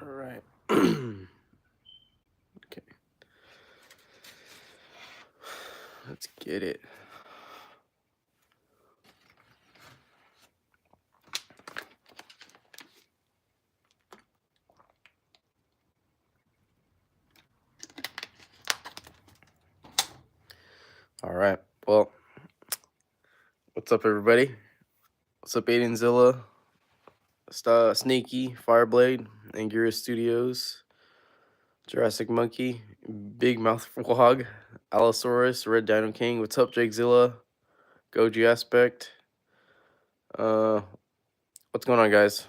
All right. Okay. Let's get it. All right. Well, what's up, everybody? What's up, Aiden'Zilla, Sneaky, Fireblade, Anguirus Studios, Jurassic Monkey, Big Mouth Vlog, Allosaurus, Red Dino King. What's up, Jakezilla, Goji Aspect? What's going on, guys?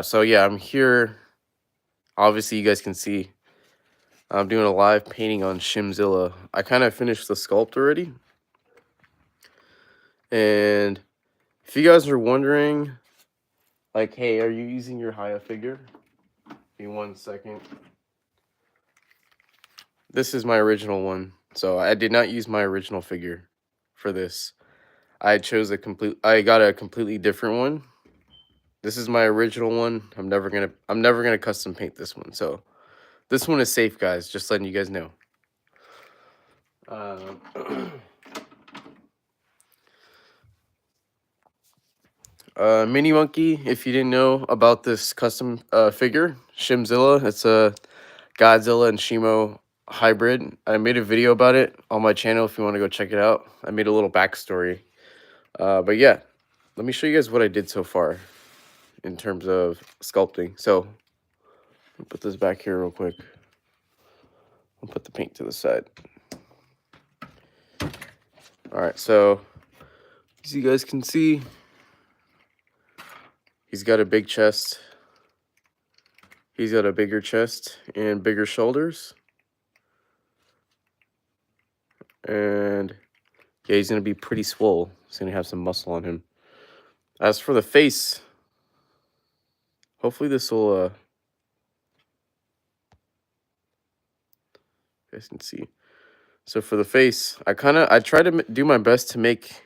So yeah, I'm here. Obviously, you guys can see I'm doing a live painting on Shimzilla. I kind of finished the sculpt already. And if you guys are wondering, like, hey, are you using your Haya figure? Give me 1 second. This is my original one. So I did not use my original figure for this. I got a completely different one. This is my original one. I'm never gonna custom paint this one. So this one is safe, guys. Just letting you guys know. Mini Monkey, if you didn't know about this custom figure, Shimzilla, it's a Godzilla and Shimo hybrid. I made a video about it on my channel if you want to go check it out. I made a little backstory. But yeah, let me show you guys what I did so far in terms of sculpting. So, I'll put this back here real quick. I'll put the paint to the side. Alright, so as you guys can see, he's got a big chest. He's got a bigger chest and bigger shoulders. And yeah, he's going to be pretty swole. He's going to have some muscle on him. As for the face, hopefully this will, you guys can see. So for the face, I try to do my best to make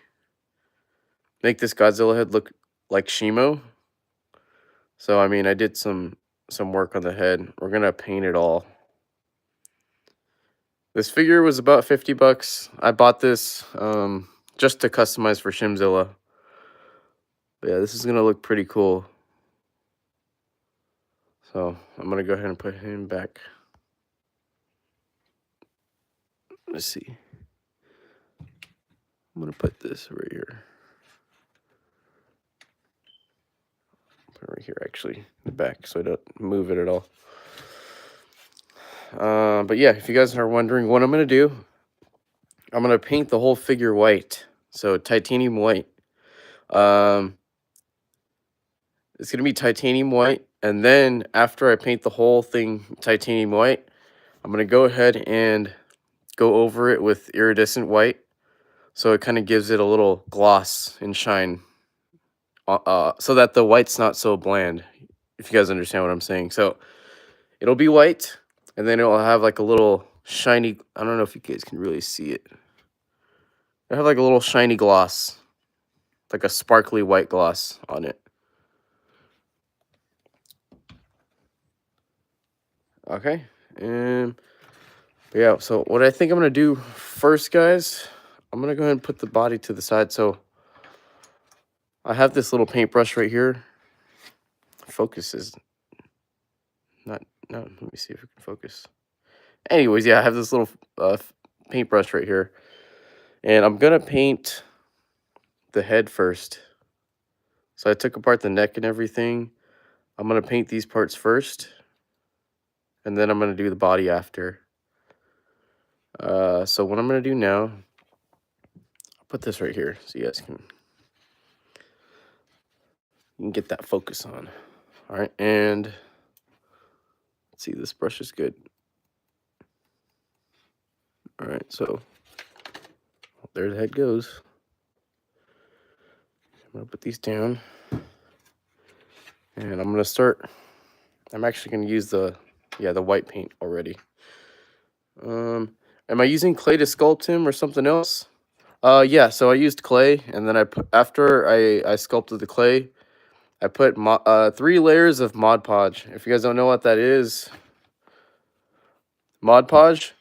this Godzilla head look like Shimo. So, I mean, I did some work on the head. We're going to paint it all. This figure was about 50 bucks. I bought this just to customize for Shimzilla. But yeah, this is going to look pretty cool. So, I'm going to go ahead and put him back. Let's see. I'm going to put this right here. Put it right here, actually, in the back, so I don't move it at all. But yeah, if you guys are wondering what I'm going to do, I'm going to paint the whole figure white. So, titanium white. It's going to be titanium white. And then after I paint the whole thing titanium white, I'm going to go ahead and go over it with iridescent white. So it kind of gives it a little gloss and shine. So that the white's not so bland, if you guys understand what I'm saying. So it'll be white, and then it'll have like a little shiny, I don't know if you guys can really see it. It'll have like a little shiny gloss, like a sparkly white gloss on it. Okay, and yeah, so what I think I'm going to do first, guys, I'm going to go ahead and put the body to the side. So I have this little paintbrush right here. Focus is not, no, let me see if we can focus. Anyways, yeah, I have this little paintbrush right here. And I'm going to paint the head first. So I took apart the neck and everything. I'm going to paint these parts first. And then I'm going to do the body after. So what I'm going to do now, I'll put this right here so you guys can get that focus on. All right, and let's see, this brush is good. All right, so there the head goes. I'm gonna put these down, and I'm gonna start. I'm actually gonna use the white paint already. Am I using clay to sculpt him or something else? Yeah, so I used clay, and then after I sculpted the clay, I put 3 layers of Mod Podge. If you guys don't know what that is, Mod Podge,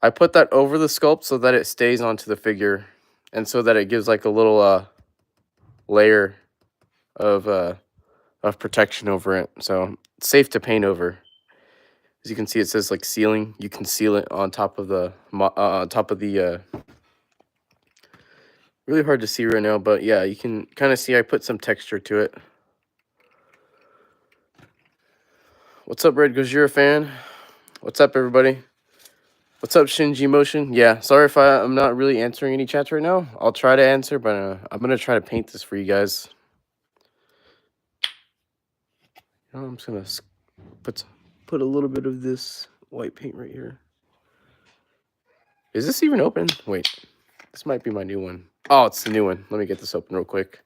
I put that over the sculpt so that it stays onto the figure, and so that it gives like a little layer of protection over it. So it's safe to paint over. As you can see, it says like sealing. You can seal it on top of the really hard to see right now, but yeah, you can kind of see I put some texture to it. What's up, Red? Because you're a fan. What's up, everybody? What's up, Shinji Motion? Yeah, sorry if I'm not really answering any chats right now. I'll try to answer, but I'm gonna try to paint this for you guys. I'm just gonna put a little bit of this white paint right here. Is this even open? Wait, this might be my new one. Oh, it's the new one. Let me get this open real quick.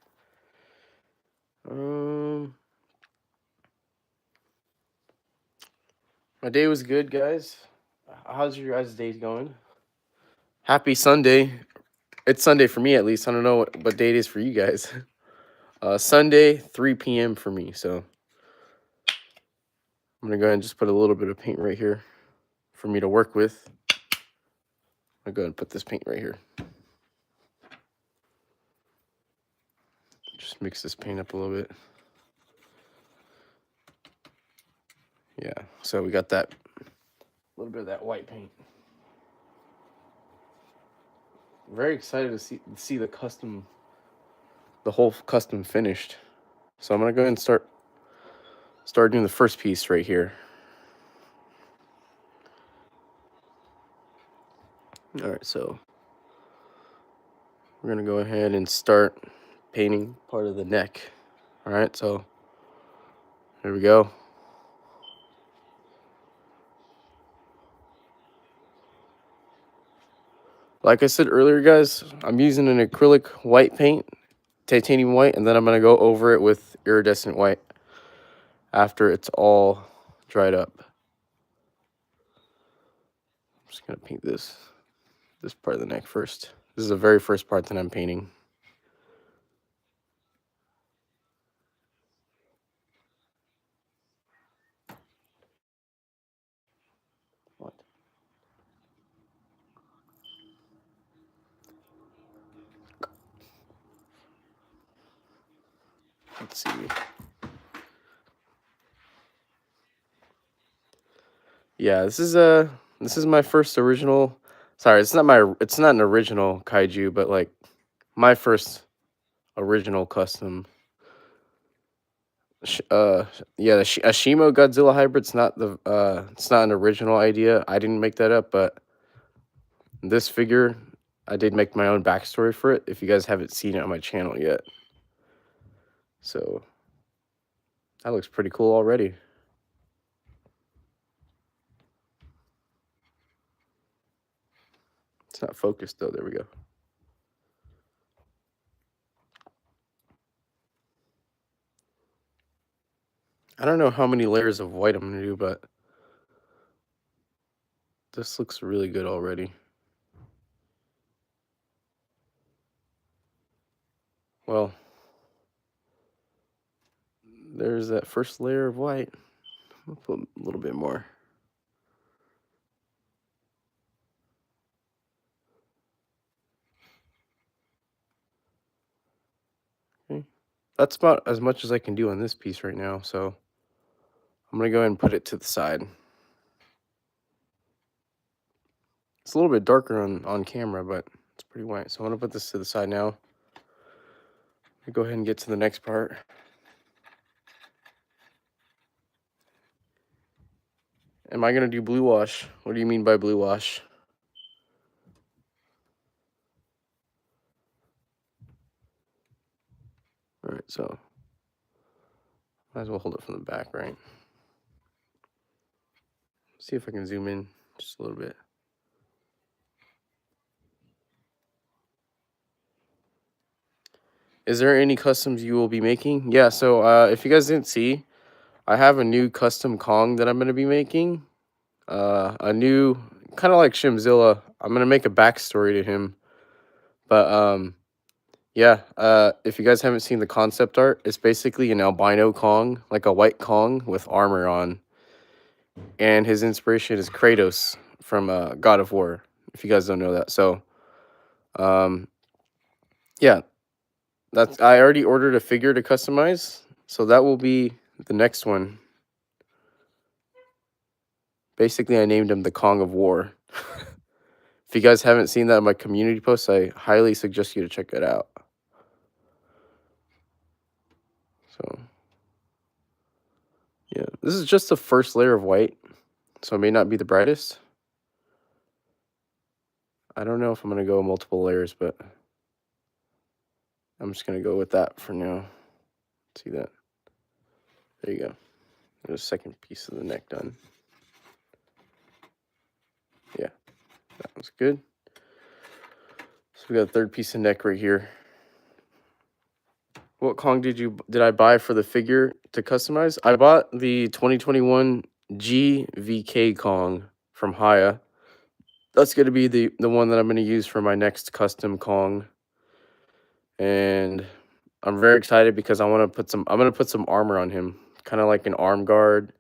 My day was good, guys. How's your guys' day going? Happy Sunday. It's Sunday for me, at least. I don't know what day it is for you guys. Sunday, 3 p.m. for me. So I'm going to go ahead and just put a little bit of paint right here for me to work with. I'll go ahead and put this paint right here. Just mix this paint up a little bit. Yeah, so we got that little bit of that white paint. Very excited to see the whole custom finished. So I'm gonna go ahead and start doing the first piece right here. All right, so we're gonna go ahead and start painting part of the neck. All right, so here we go. Like I said earlier, guys, I'm using an acrylic white paint, titanium white, and then I'm going to go over it with iridescent white after it's all dried up. I'm just going to paint this part of the neck first. This is the very first part that I'm painting. What? Let's see. Yeah, this is my first original. Sorry, it's not an original kaiju, but like my first original custom. Yeah, the Ashimo Godzilla hybrid's not it's not an original idea. I didn't make that up, but this figure, I did make my own backstory for it. If you guys haven't seen it on my channel yet, so that looks pretty cool already. It's not focused though. There we go. I don't know how many layers of white I'm gonna do, but this looks really good already. Well, there's that first layer of white. I'll put a little bit more. Okay. That's about as much as I can do on this piece right now, so I'm gonna go ahead and put it to the side. It's a little bit darker on camera, but it's pretty white. So I'm gonna put this to the side now. Go ahead and get to the next part. Am I gonna do blue wash? What do you mean by blue wash? All right, so might as well hold it from the back, right? See if I can zoom in just a little bit. Is there any customs you will be making? Yeah, so if you guys didn't see, I have a new custom Kong that I'm gonna be making. A new, kind of like Shimzilla. I'm gonna make a backstory to him, but Yeah, if you guys haven't seen the concept art, it's basically an albino Kong, like a white Kong with armor on, and his inspiration is Kratos from God of War. If you guys don't know that, so um, yeah, that's I already ordered a figure to customize, so that will be the next one. Basically, I named him the Kong of War. If you guys haven't seen that in my community post, I highly suggest you to check it out. So yeah, this is just the first layer of white, so it may not be the brightest. I don't know if I'm gonna go multiple layers, but I'm just gonna go with that for now. See that? There you go. There's a second piece of the neck done. Yeah, that was good. So we got a third piece of neck right here. What Kong did I buy for the figure to customize? I bought the 2021 GVK Kong from Haya. That's gonna be the one that I'm gonna use for my next custom Kong. And I'm very excited because I'm gonna put some armor on him, kind of like an arm guard.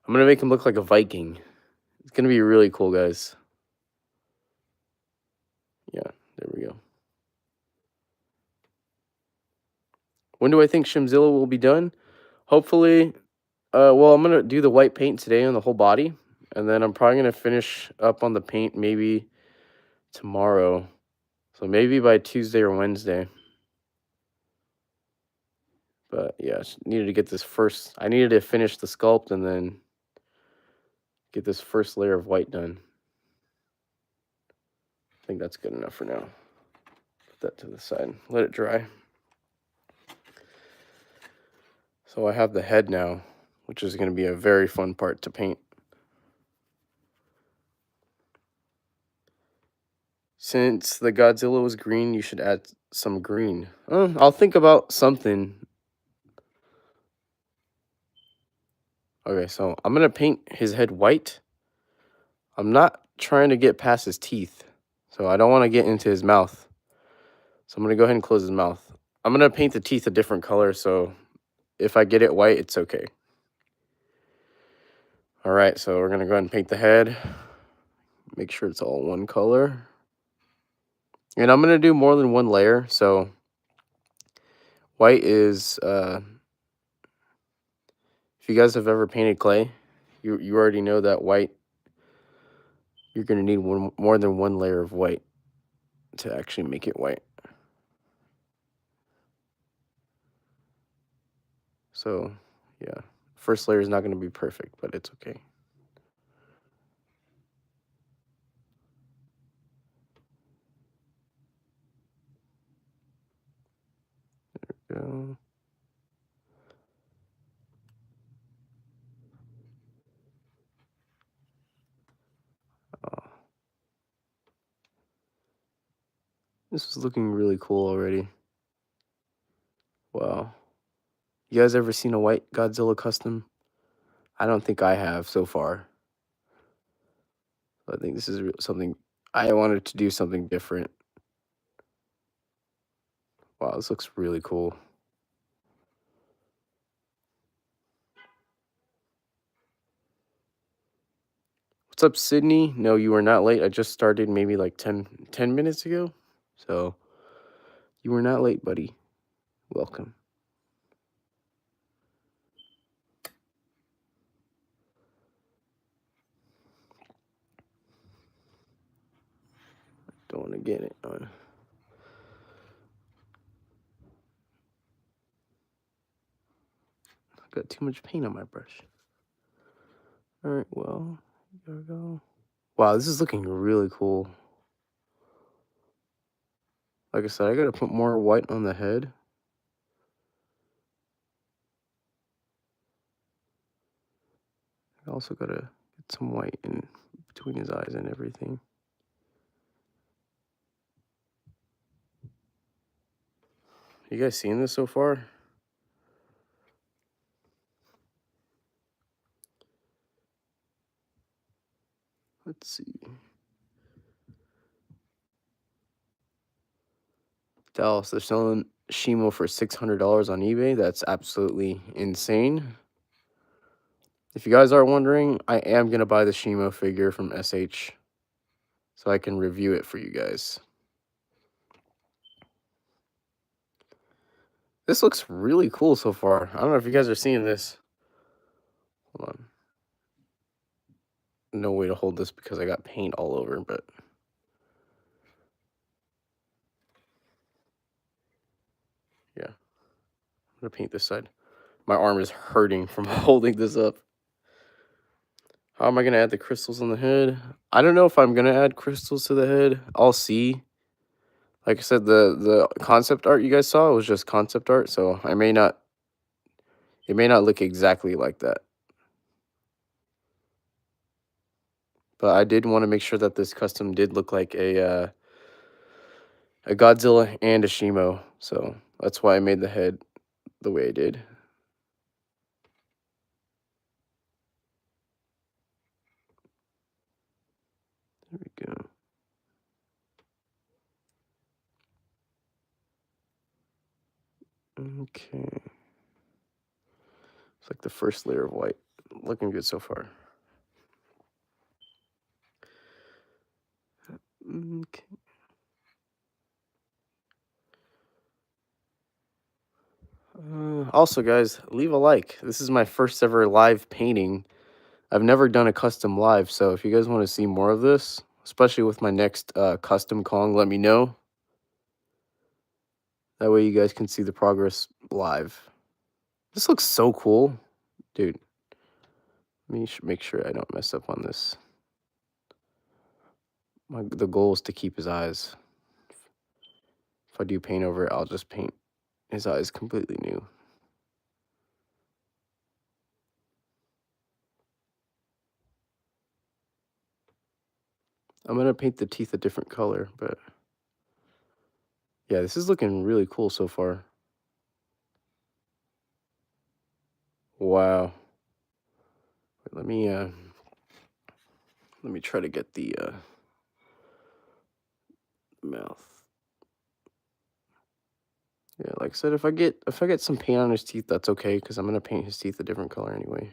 I'm gonna make him look like a Viking. It's gonna be really cool, guys. Yeah, there we go. When do I think Shimzilla will be done? Hopefully, well, I'm gonna do the white paint today on the whole body, and then I'm probably gonna finish up on the paint maybe tomorrow. So maybe by Tuesday or Wednesday. But yeah, needed to get this first. I needed to finish the sculpt and then get this first layer of white done. I think that's good enough for now. Put that to the side. Let it dry. So I have the head now, which is going to be a very fun part to paint. Since the Godzilla was green, you should add some green. I'll think about something. Okay, so I'm going to paint his head white. I'm not trying to get past his teeth, so I don't want to get into his mouth. So I'm going to go ahead and close his mouth. I'm going to paint the teeth a different color, so if I get it white, it's okay. All right, so we're going to go ahead and paint the head. Make sure it's all one color. And I'm going to do more than one layer, so white is, if you guys have ever painted clay, you already know that white, you're going to need more than one layer of white to actually make it white. So, yeah, first layer is not going to be perfect, but it's okay. There we go. Oh, this is looking really cool already. Wow. You guys ever seen a white Godzilla custom? I don't think I have so far. I think this is something I wanted to do something different. Wow, this looks really cool. What's up, Sydney? No, you are not late. I just started maybe like 10 minutes ago. So you were not late, buddy. Welcome. Don't want to get it on. I've got too much paint on my brush. All right, well, here we go. Wow, this is looking really cool. Like I said, I gotta put more white on the head. I also gotta get some white in between his eyes and everything. You guys seeing this so far? Let's see. Dallas, they're selling Shimo for $600 on eBay. That's absolutely insane. If you guys are wondering, I am going to buy the Shimo figure from SH so I can review it for you guys. This looks really cool so far. I don't know if you guys are seeing this. Hold on. No way to hold this because I got paint all over, but yeah. I'm going to paint this side. My arm is hurting from holding this up. How am I going to add the crystals on the head? I don't know if I'm going to add crystals to the head. I'll see. Like I said, the concept art you guys saw was just concept art, so it may not look exactly like that. But I did want to make sure that this custom did look like a Godzilla and a Shimo, so that's why I made the head the way I did. There we go. Okay. It's like the first layer of white. Looking good so far. Okay. Also, guys, leave a like. This is my first ever live painting. I've never done a custom live, so if you guys want to see more of this, especially with my next custom Kong, let me know. That way you guys can see the progress live. This looks so cool. Dude, let me make sure I don't mess up on this. The goal is to keep his eyes. If I do paint over it, I'll just paint his eyes completely new. I'm going to paint the teeth a different color, but yeah, this is looking really cool so far. Wow. Let me try to get the mouth. Yeah, like I said, if I get some paint on his teeth, that's okay, because I'm gonna paint his teeth a different color anyway.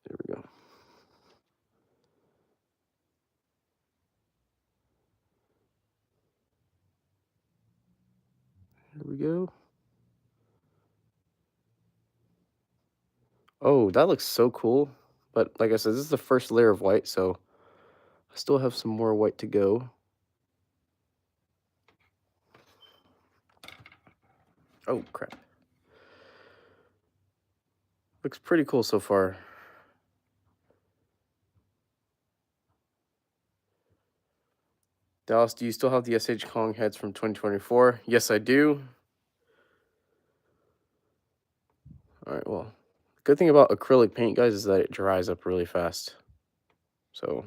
There we go. There we go. Oh, that looks so cool. But like I said, this is the first layer of white, so I still have some more white to go. Oh, crap. Looks pretty cool so far. Dallas, do you still have the SH Kong heads from 2024? Yes, I do. All right, well, good thing about acrylic paint, guys, is that it dries up really fast. So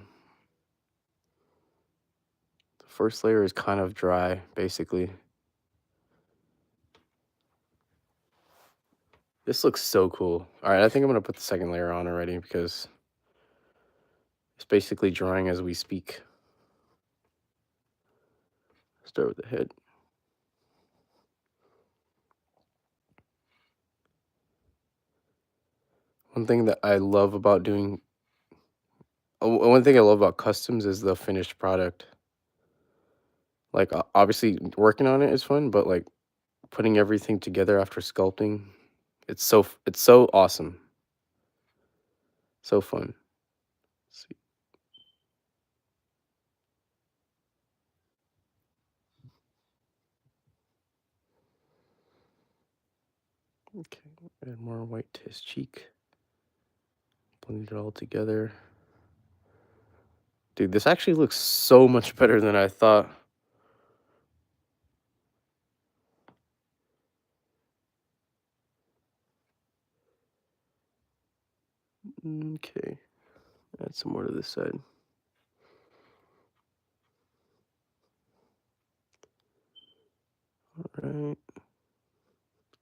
the first layer is kind of dry, basically. This looks so cool. All right, I think I'm going to put the second layer on already because it's basically drying as we speak. Start with the head. One thing that I love about doing, one thing I love about customs is the finished product. Like, obviously, working on it is fun, but like putting everything together after sculpting, it's so awesome. So fun. Let's see. Okay, add more white to his cheek. Blend it all together. Dude, this actually looks so much better than I thought. Okay, add some more to this side. All right.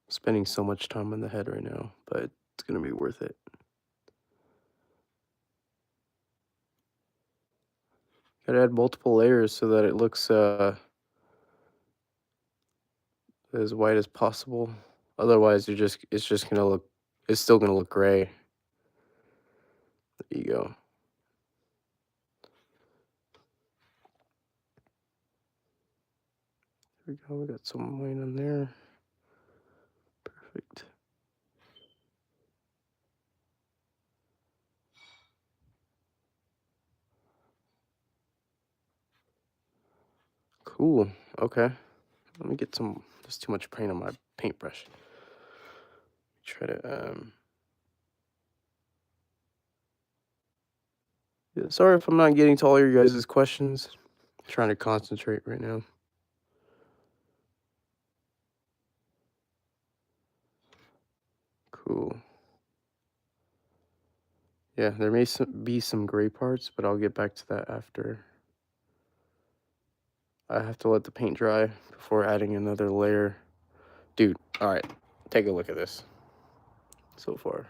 Spending so much time on the head right now, but it's gonna be worth it. Gotta add multiple layers so that it looks as white as possible. Otherwise, it's just gonna look, it's still gonna look gray. There you go. There we go. We got some white on there. Perfect. Cool. Okay. Let me get some. There's too much paint on my paintbrush. Try to yeah, sorry if I'm not getting to all your guys' questions. I'm trying to concentrate right now. Cool. Yeah, there may be some gray parts, but I'll get back to that after. I have to let the paint dry before adding another layer. Dude, all right, take a look at this so far.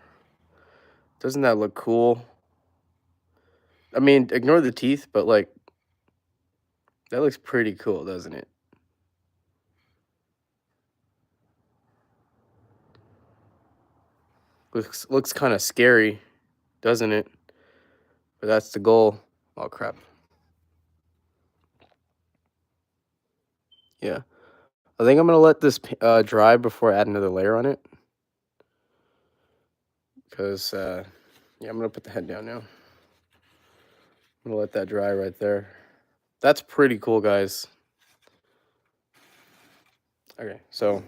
Doesn't that look cool? I mean, ignore the teeth, but like, that looks pretty cool, doesn't it? Looks kind of scary, doesn't it? But that's the goal. Oh crap. Yeah, I think I'm gonna let this dry before I add another layer on it. Because yeah, I'm gonna put the head down now. I'm gonna let that dry right there. That's pretty cool, guys. Okay, so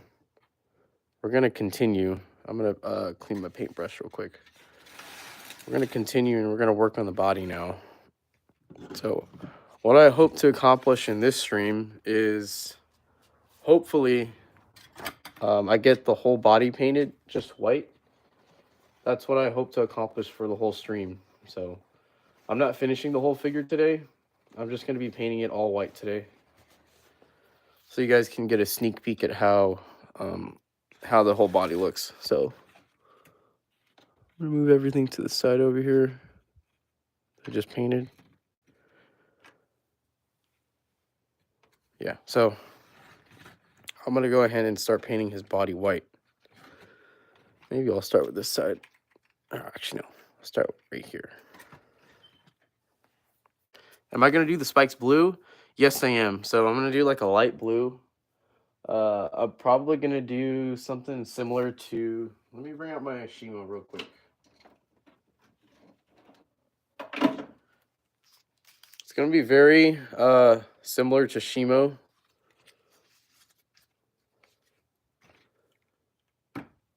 we're gonna continue. I'm gonna clean my paintbrush real quick. We're gonna continue and we're gonna work on the body now. So what I hope to accomplish in this stream is hopefully I get the whole body painted just white. That's what I hope to accomplish for the whole stream. So I'm not finishing the whole figure today. I'm just gonna be painting it all white today, so you guys can get a sneak peek at how the whole body looks. So I'm gonna move everything to the side over here. I just painted. Yeah, so I'm gonna go ahead and start painting his body white. Maybe I'll start with this side. Actually, no. I'll start right here. Am I gonna do the spikes blue? Yes, I am. So I'm gonna do like a light blue. I'm probably gonna do something similar to. Let me bring out my Shimo real quick. It's gonna be very similar to Shimo.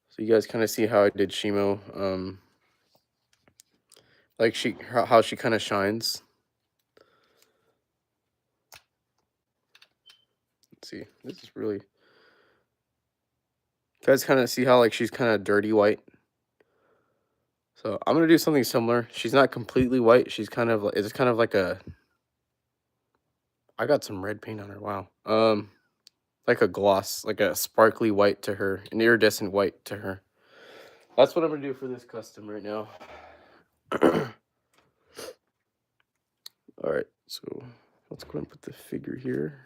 So you guys kind of see how I did Shimo. Like how she kind of shines. Let's see. This is really. You guys kind of see how like she's kind of dirty white. So I'm gonna do something similar. She's not completely white. She's kind of it's kind of like a. I got some red paint on her. Wow. Like a gloss, like a sparkly white to her, an iridescent white to her. That's what I'm gonna do for this custom right now. All right, so let's go and put the figure here.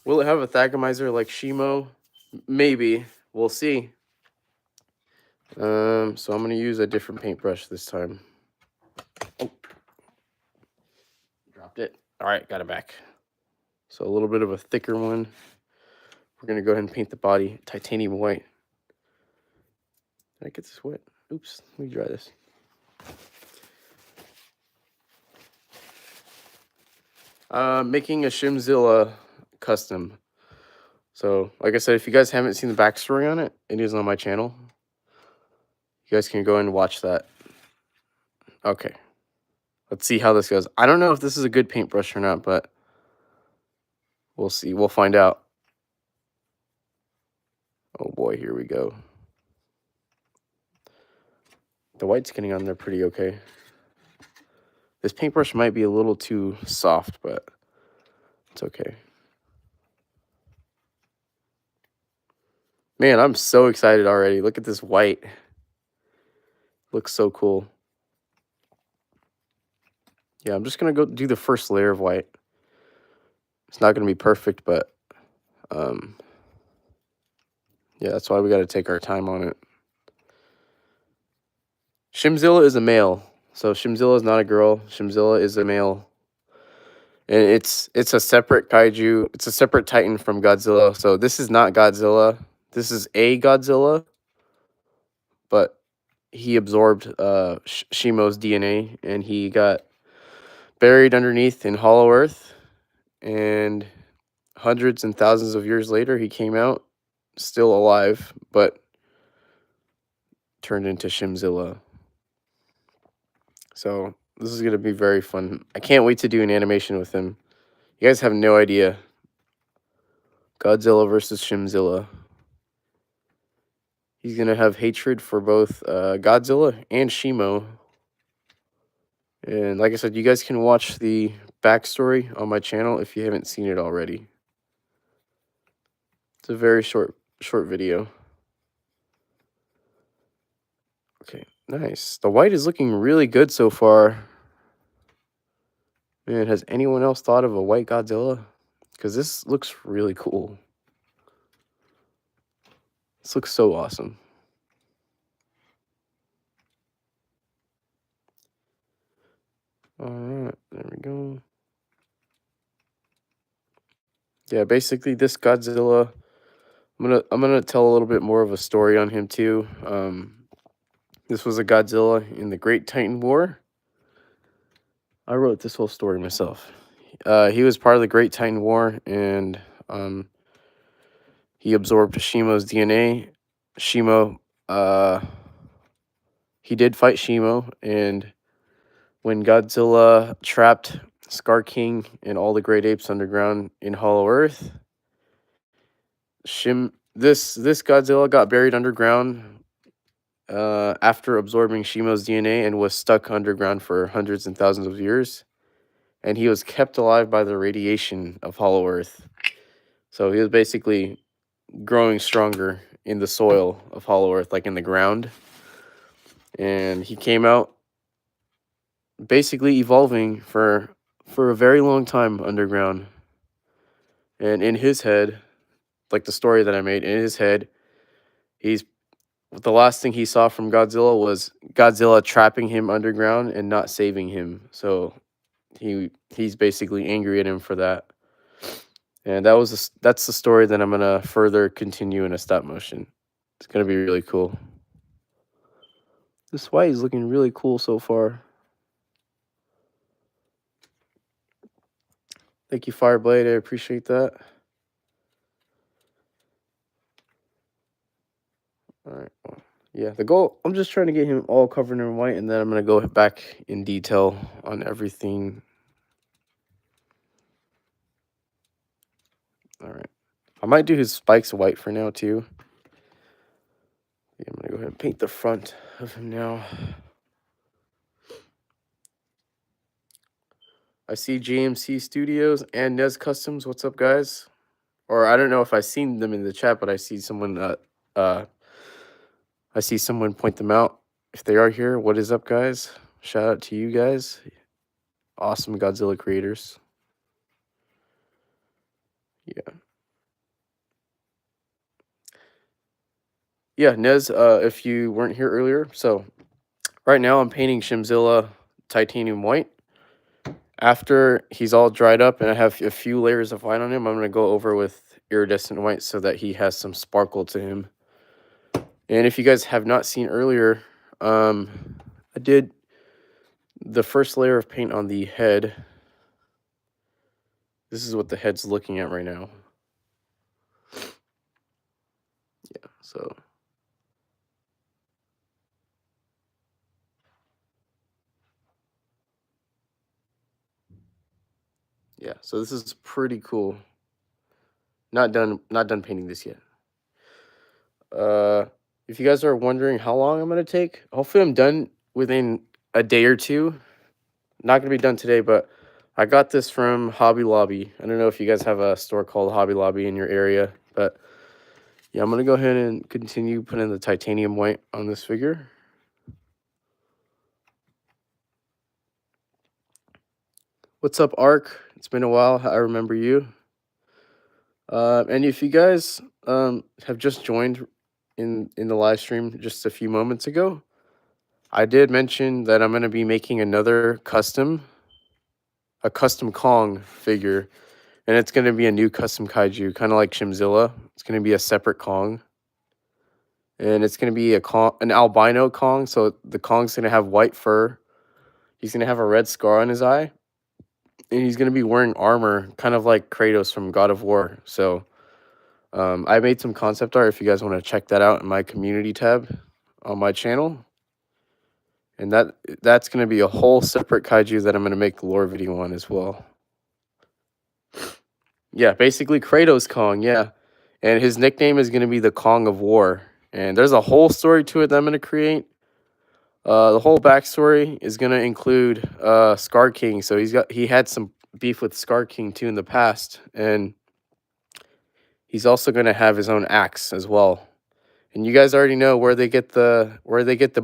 Will it have a thagomizer like Shimo? Maybe. We'll see. So I'm gonna use a different paintbrush this time. Oh, dropped it. All right, got it back. So a little bit of a thicker one. We're gonna go ahead and paint the body titanium white. Did I get this wet? Oops, let me dry this. Making a Shimzilla custom. So, like I said, if you guys haven't seen the backstory on it, it is on my channel. You guys can go and watch that. Okay. Let's see how this goes. I don't know if this is a good paintbrush or not, but we'll see. We'll find out. Oh boy, here we go. The white's getting on there pretty okay. This paintbrush might be a little too soft, but it's okay. Man, I'm so excited already. Look at this white. Looks so cool. Yeah, I'm just gonna go do the first layer of white. It's not gonna be perfect, but um, yeah, that's why we got to take our time on it. Shimzilla is a male, so Shimzilla is not a girl. Shimzilla is a male, and it's a separate kaiju. It's a separate titan from Godzilla. So this is not Godzilla. This is a Godzilla, but he absorbed Shimo's DNA, and he got buried underneath in Hollow Earth, and hundreds and thousands of years later, he came out still alive, but turned into Shimzilla. So this is gonna be very fun. I can't wait to do an animation with him. You guys have no idea. Godzilla versus Shimzilla. He's gonna have hatred for both Godzilla and Shimo. And like I said, you guys can watch the backstory on my channel if you haven't seen it already. It's a very short video. Okay, nice. The white is looking really good so far. Man, has anyone else thought of a white Godzilla? Because this looks really cool. This looks so awesome. All right, there we go. Yeah, basically this Godzilla, I'm gonna tell a little bit more of a story on him too. This was a Godzilla in the Great Titan War. I wrote this whole story myself. He was part of the Great Titan War, and he absorbed Shimo's DNA. Shimo, he did fight Shimo, and when Godzilla trapped Scar King and all the great apes underground in Hollow Earth, this Godzilla got buried underground after absorbing Shimo's DNA and was stuck underground for hundreds and thousands of years. And he was kept alive by the radiation of Hollow Earth. So he was basically growing stronger in the soil of Hollow Earth, like in the ground. And he came out basically evolving for a very long time underground. And in his head, like the story that I made, in his head, he's the last thing he saw from Godzilla was Godzilla trapping him underground and not saving him. So he's basically angry at him for that. And that's the story that I'm gonna further continue in a stop motion. It's gonna be really cool. This white is looking really cool so far. Thank you, Fireblade. I appreciate that. All right. Well, yeah, the goal, I'm just trying to get him all covered in white, and then I'm going to go back in detail on everything. All right. I might do his spikes white for now, too. Yeah, I'm going to go ahead and paint the front of him now. I see JMC Studios and Nez Customs. What's up, guys? Or I don't know if I've seen them in the chat, but I see someone point them out. If they are here, what is up, guys? Shout out to you guys. Awesome Godzilla creators. Yeah. Yeah, Nez, if you weren't here earlier, so right now I'm painting Shimzilla titanium white. After he's all dried up and I have a few layers of white on him, I'm going to go over with iridescent white so that he has some sparkle to him. And if you guys have not seen earlier, I did the first layer of paint on the head. This is what the head's looking at right now. Yeah, so yeah, so this is pretty cool. Not done painting this yet. If you guys are wondering how long I'm gonna take, hopefully I'm done within a day or two. Not gonna be done today, but I got this from Hobby Lobby. I don't know if you guys have a store called Hobby Lobby in your area, but yeah, I'm gonna go ahead and continue putting the titanium white on this figure. What's up, Ark? It's been a while. I remember you. And if you guys have just joined in the live stream just a few moments ago, I did mention that I'm going to be making a custom Kong figure, and it's going to be a new custom kaiju, kind of like Shimzilla. It's going to be a separate Kong, and it's going to be an albino Kong. So the Kong's going to have white fur. He's going to have a red scar on his eye, and he's going to be wearing armor, kind of like Kratos from God of War. So I made some concept art if you guys want to check that out in my community tab on my channel. And that's going to be a whole separate kaiju that I'm going to make the lore video on as well. Yeah, basically Kratos Kong, yeah. And his nickname is going to be the Kong of War. And there's a whole story to it that I'm going to create. The whole backstory is going to include Scar King. So he had some beef with Scar King too in the past, and he's also going to have his own axe as well. And you guys already know where they get the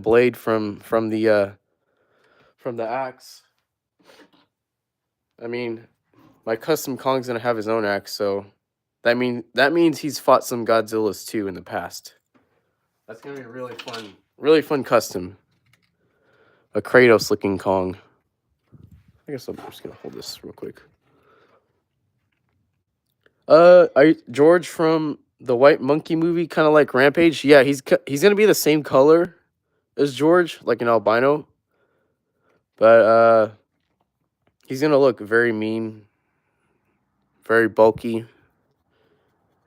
blade from the axe. I mean, my custom Kong's gonna have his own axe, so that means he's fought some Godzillas too in the past. That's gonna be a really fun custom. A Kratos looking Kong. I guess I'm just gonna hold this real quick. George from the White Monkey movie, kind of like Rampage. Yeah, he's gonna be the same color as George, like an albino. But he's gonna look very mean, very bulky,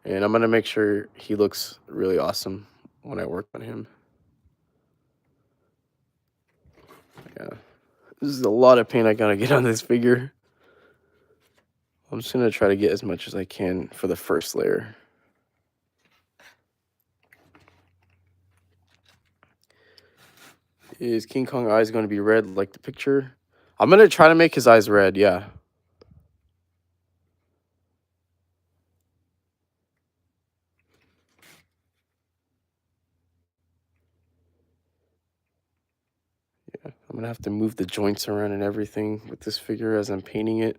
and I'm gonna make sure he looks really awesome when I work on him. Yeah, this is a lot of paint I gotta get on this figure. I'm just gonna try to get as much as I can for the first layer. Is King Kong eyes going to be red like the picture? I'm gonna try to make his eyes red, yeah. Yeah, I'm gonna have to move the joints around and everything with this figure as I'm painting it.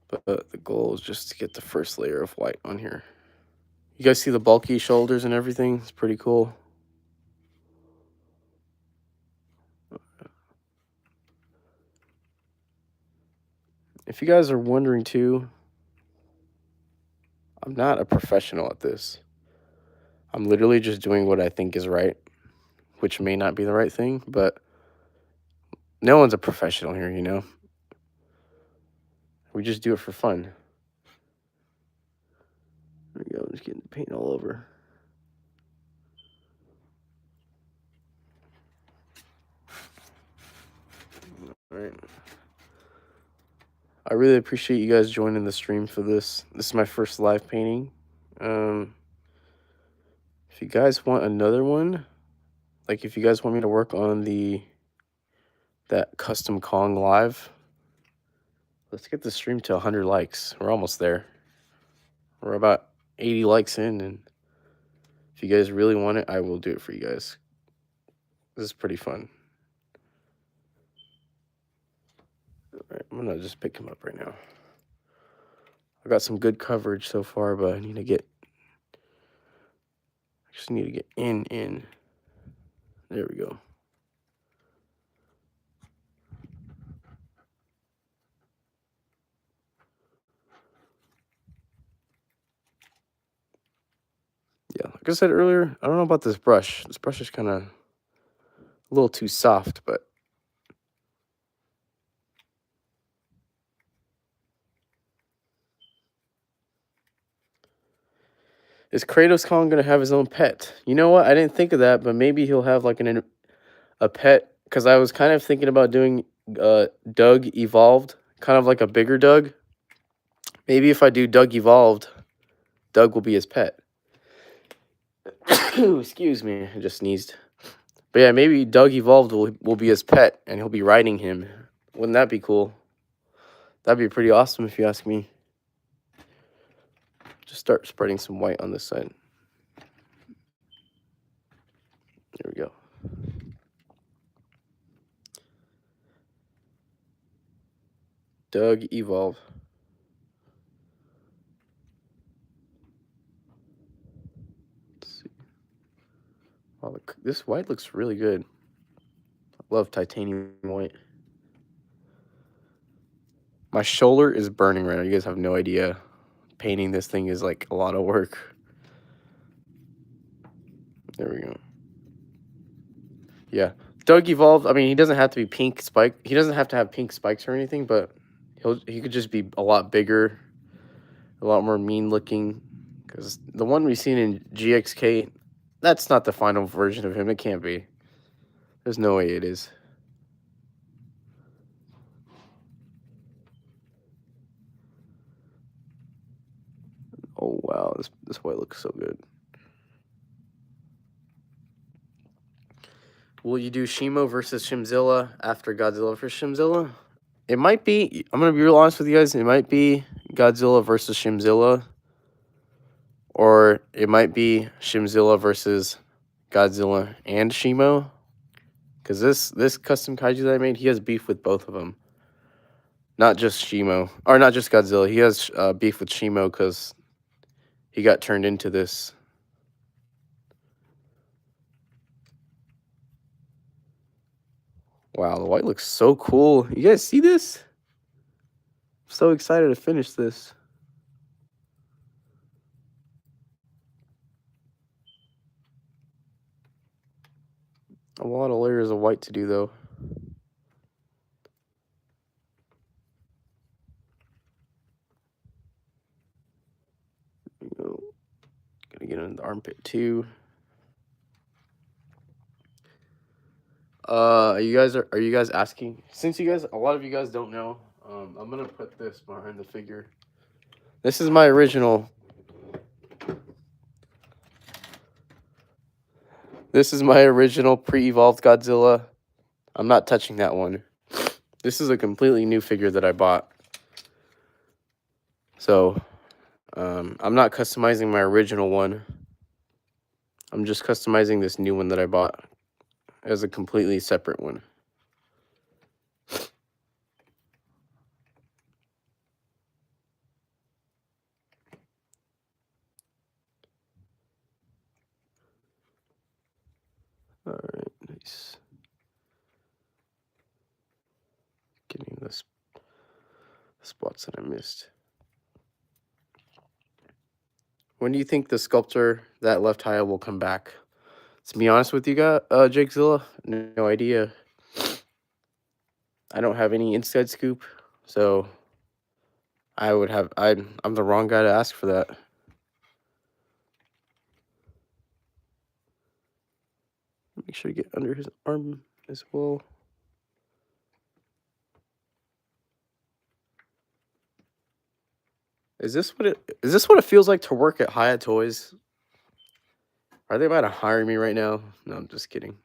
But the goal is just to get the first layer of white on here. You guys see the bulky shoulders and everything? It's pretty cool. If you guys are wondering too, I'm not a professional at this. I'm literally just doing what I think is right, which may not be the right thing, but no one's a professional here, you know? We just do it for fun. There we go, just getting paint all over. All right. I really appreciate you guys joining the stream for this. This is my first live painting. If you guys want another one, like if you guys want me to work on that custom Kong live, let's get the stream to 100 likes. We're almost there. We're about 80 likes in, and if you guys really want it, I will do it for you guys. This is pretty fun. All right, I'm gonna just pick him up right now. I got some good coverage so far, but I just need to get in. There we go. Yeah, like I said earlier, I don't know about this brush. This brush is kind of a little too soft, but is Kratos Kong gonna have his own pet? You know what? I didn't think of that, but maybe he'll have like a pet. Because I was kind of thinking about doing Doug Evolved, kind of like a bigger Doug. Maybe if I do Doug Evolved, Doug will be his pet. Excuse me, I just sneezed. But yeah, maybe Doug Evolved will be his pet, and he'll be riding him. Wouldn't that be cool? That'd be pretty awesome if you ask me. Just start spreading some white on this side. There we go. Doug Evolve. Let's see. Wow, look, this white looks really good. I love titanium white. My shoulder is burning right now. You guys have no idea. Painting this thing is like a lot of work. There we go. Yeah. Doug Evolved, I mean, he doesn't have to be pink spike. He doesn't have to have pink spikes or anything, but he could just be a lot bigger, a lot more mean looking. Because the one we've seen in GXK, that's not the final version of him. It can't be. There's no way it is. Oh wow, this white looks so good. Will you do Shimo versus Shimzilla after Godzilla versus Shimzilla? It might be. I'm gonna be real honest with you guys. It might be Godzilla versus Shimzilla, or it might be Shimzilla versus Godzilla and Shimo. Because this custom kaiju that I made, he has beef with both of them. Not just Shimo, or not just Godzilla. He has beef with Shimo because he got turned into this. Wow, the white looks so cool. You guys see this? I'm so excited to finish this. A lot of layers of white to do, though. Gonna get in the armpit, too. Are you guys asking? Since a lot of you guys don't know, I'm gonna put this behind the figure. This is my original. This is my original pre-evolved Godzilla. I'm not touching that one. This is a completely new figure that I bought. So, I'm not customizing my original one. I'm just customizing this new one that I bought as a completely separate one. All right, nice. Getting the spots that I missed. When do you think the sculptor that left Haya will come back? To be honest with you guys, Jakezilla, no idea. I don't have any inside scoop, so I'm the wrong guy to ask for that. Make sure to get under his arm as well. Is this what it feels like to work at Haya Toys? Are they about to hire me right now? No, I'm just kidding.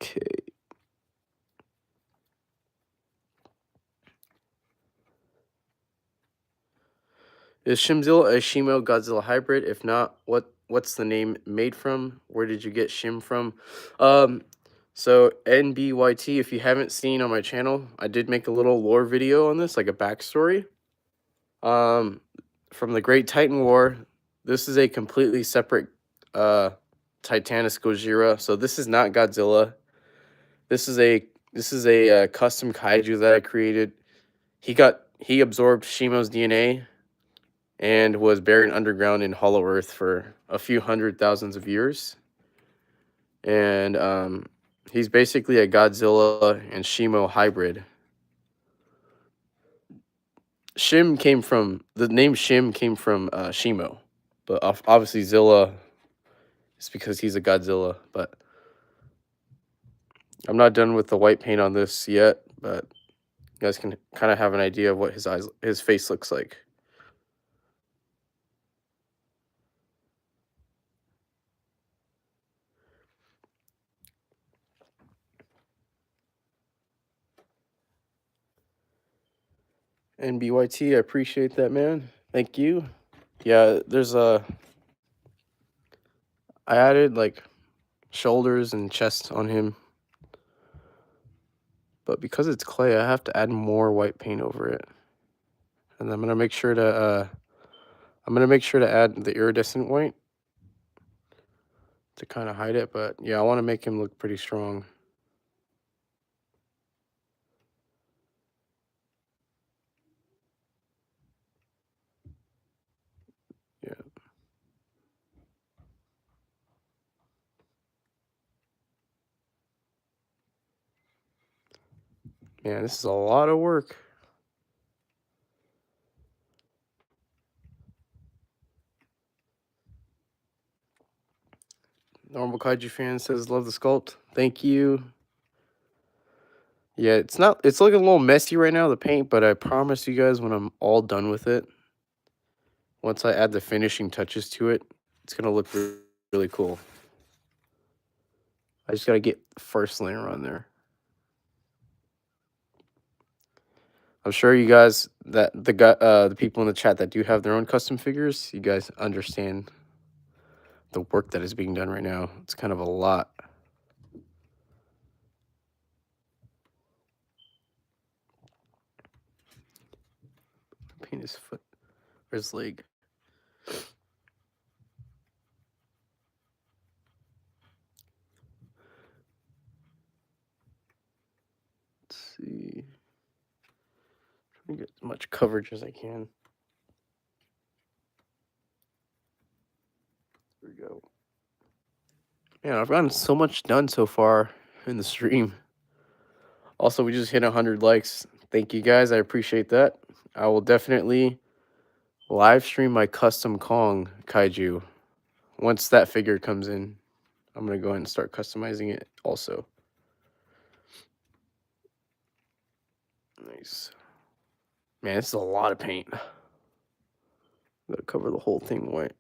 Okay. Is Shimzilla a Shimo Godzilla hybrid? If not, what's the name made from? Where did you get Shim from? So NBYT, if you haven't seen on my channel, I did make a little lore video on this, like a backstory. From the Great Titan War, this is a completely separate Titanis Gojira. So this is not Godzilla. This is a custom kaiju that I created. He absorbed Shimo's DNA and was buried underground in Hollow Earth for a few hundred thousands of years. And he's basically a Godzilla and Shimo hybrid. The name Shim came from Shimo, but obviously Zilla is because he's a Godzilla. But I'm not done with the white paint on this yet, but you guys can kind of have an idea of what his face looks like. And BYT, I appreciate that, man. Thank you. Yeah, I added like shoulders and chest on him, But because it's clay, I have to add more white paint over it. And I'm gonna make sure to add the iridescent white to kind of hide it. But yeah, I want to make him look pretty strong. Yeah. Man, this is a lot of work. Normal Kaiju fan says, love the sculpt. Thank you. Yeah, it's looking a little messy right now, the paint, but I promise you guys when I'm all done with it, once I add the finishing touches to it, it's going to look really cool. I just got to get the first layer on there. I'm sure you guys, that the people in the chat that do have their own custom figures, you guys understand the work that is being done right now. It's kind of a lot. Paint his foot or his leg. Let's see. Trying to get as much coverage as I can. There we go. Man, I've gotten so much done so far in the stream. Also, we just hit 100 likes. Thank you guys. I appreciate that. I will definitely live stream my custom Kong Kaiju. Once that figure comes in, I'm going to go ahead and start customizing it also. Nice. Man, this is a lot of paint. I'm going to cover the whole thing white.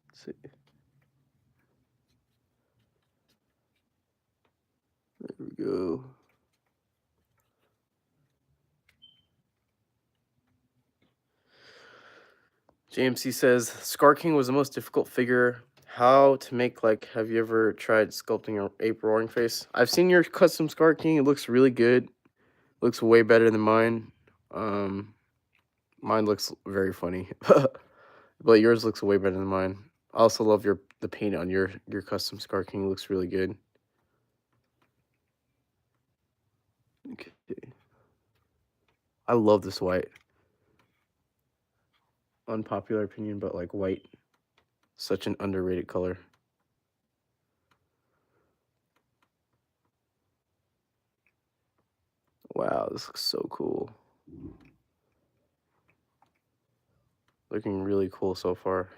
Let's see. There we go. JMC says, Scar King was the most difficult figure. How to make, like, have you ever tried sculpting an ape roaring face? I've seen your custom Scar King. It looks really good. Looks way better than mine. Mine looks very funny. But yours looks way better than mine. I also love the paint on your custom Scar King. It looks really good. Okay. I love this white. Unpopular opinion, but like white. Such an underrated color. Wow, this looks so cool. Looking really cool so far.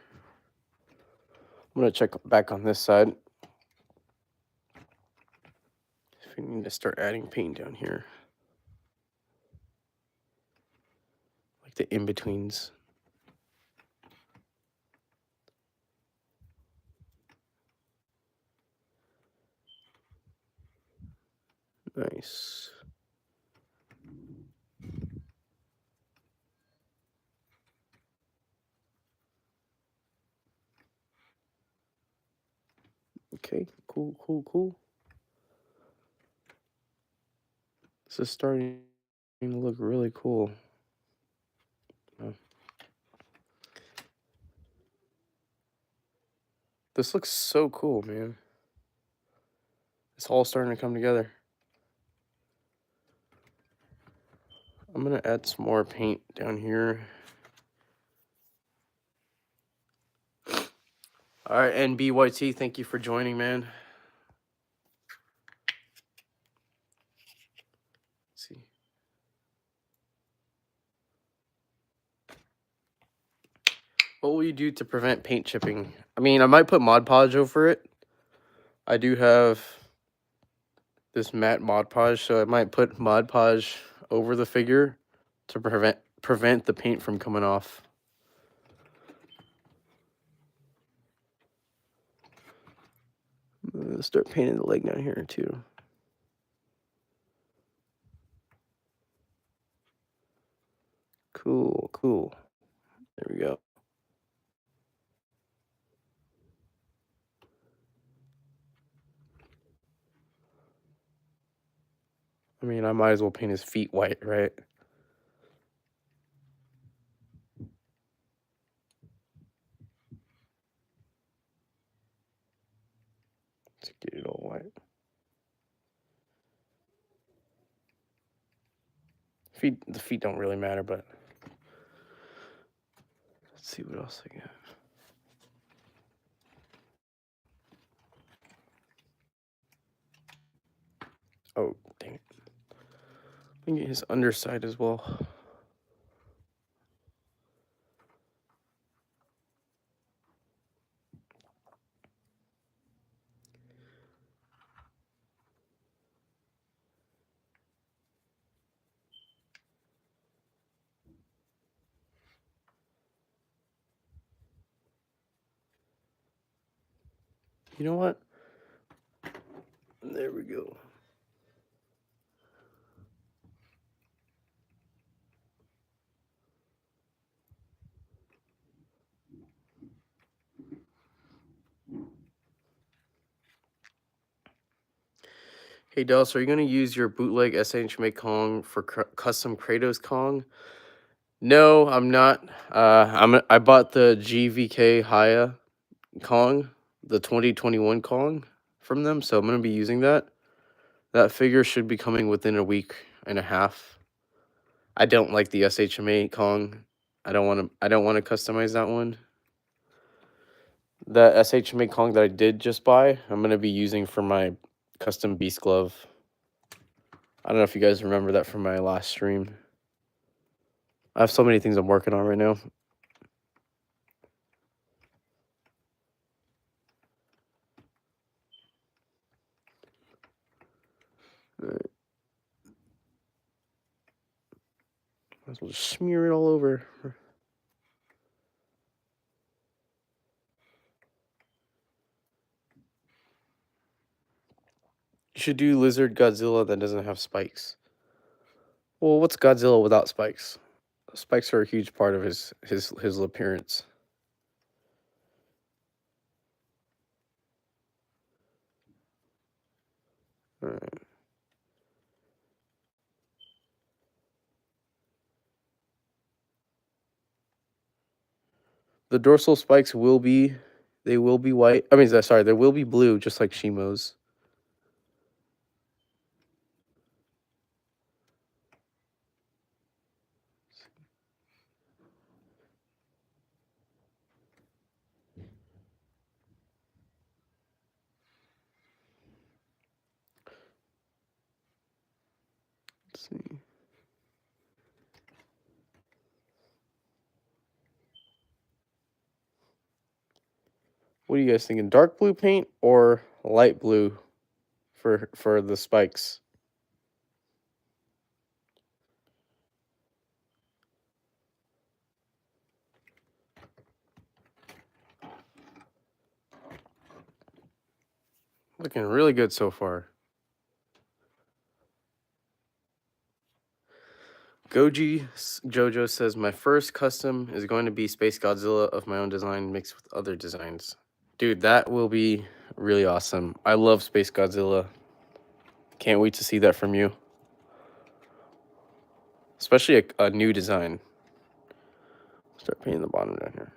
I'm gonna check back on this side. If we need to start adding paint down here. Like the in-betweens. Nice. Okay, cool. This is starting to look really cool. Oh. This looks so cool, man. It's all starting to come together. I'm gonna add some more paint down here. All right, NBYT, thank you for joining, man. Let's see. What will you do to prevent paint chipping? I mean, I might put Mod Podge over it. I do have this matte Mod Podge, so I might put Mod Podge over the figure to prevent the paint from coming off. I'm gonna start painting the leg down here too. Cool. There we go. I might as well paint his feet white, right? Let's get it all white. The feet don't really matter, but let's see what else I got. Oh, dang it. I can get his underside as well. You know what? There we go. Hey Dallas, are you going to use your bootleg SHMA Kong for custom Kratos Kong? No, I'm not. I bought the GVK Haya Kong, the 2021 Kong from them, so I'm going to be using that. That figure should be coming within a week and a half. I don't like the SHMA Kong. I don't want to customize that one. The SHMA Kong that I did just buy, I'm going to be using for my custom Beast Glove. I don't know if you guys remember that from my last stream. I have so many things I'm working on right now. All right. Might as well just smear it all over. You should do Lizard Godzilla that doesn't have spikes. Well, what's Godzilla without spikes? Spikes are a huge part of his appearance. All right. The dorsal spikes will be white. I mean, sorry, they will be blue, just like Shimo's. Let's see. What are you guys thinking? Dark blue paint or light blue for the spikes? Looking really good so far. Goji Jojo says, my first custom is going to be Space Godzilla of my own design mixed with other designs. Dude, that will be really awesome. I love Space Godzilla. Can't wait to see that from you. Especially a new design. Start painting the bottom down here.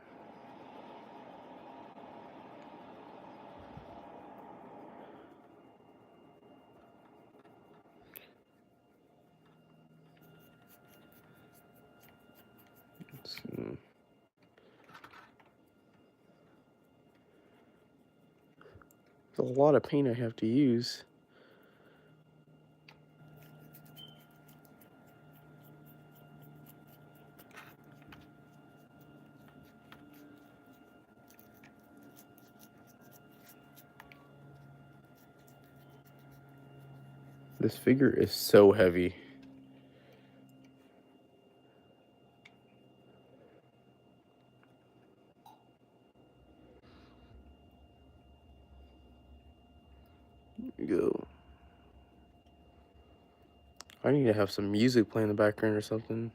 Let's see. There's a lot of paint I have to use. This figure is so heavy. Here we go. I need to have some music playing in the background or something.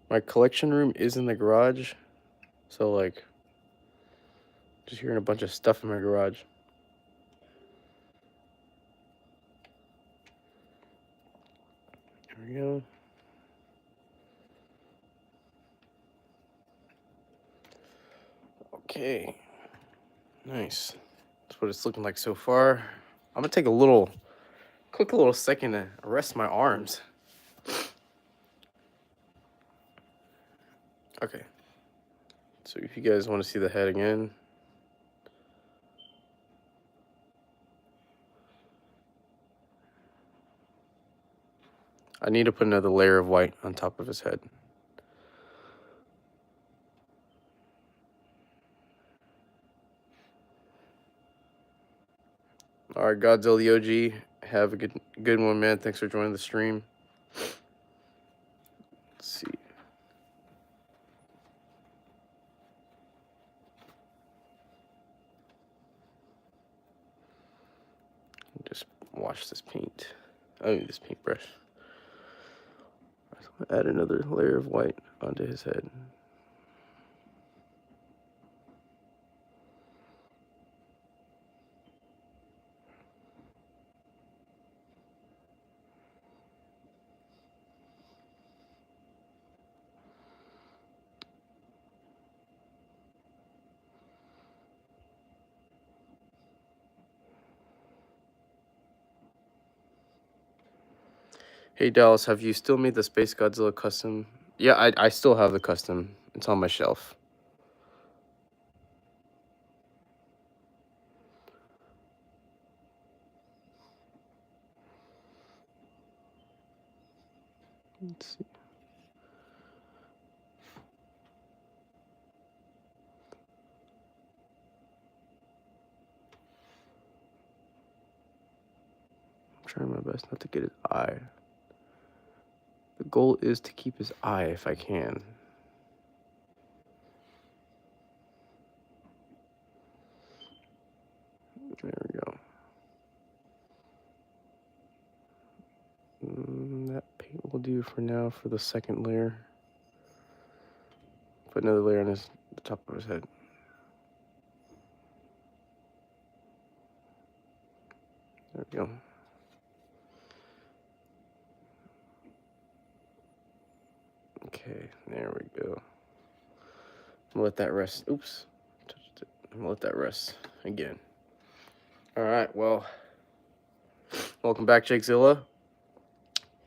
My collection room is in the garage, so like, just hearing a bunch of stuff in my garage. we go. Okay. Nice. That's what it's looking like so far. I'm gonna take a quick little second to rest my arms. Okay. So if you guys want to see the head again. I need to put another layer of white on top of his head. All right, Godzilla the OG, have a good one, man. Thanks for joining the stream. Let's see. Just wash this paint. I need this paintbrush. Add another layer of white onto his head. Hey Dallas, have you still made the Space Godzilla custom? Yeah, I still have the custom. It's on my shelf. Let's see. I'm trying my best not to get his eye. The goal is to keep his eye if I can. There we go. That paint will do for now for the second layer. Put another layer on the top of his head. There we go. Okay, there we go. I'm gonna let that rest. Oops. Touched it. I'm gonna let that rest again. Alright, well. Welcome back, Jakezilla.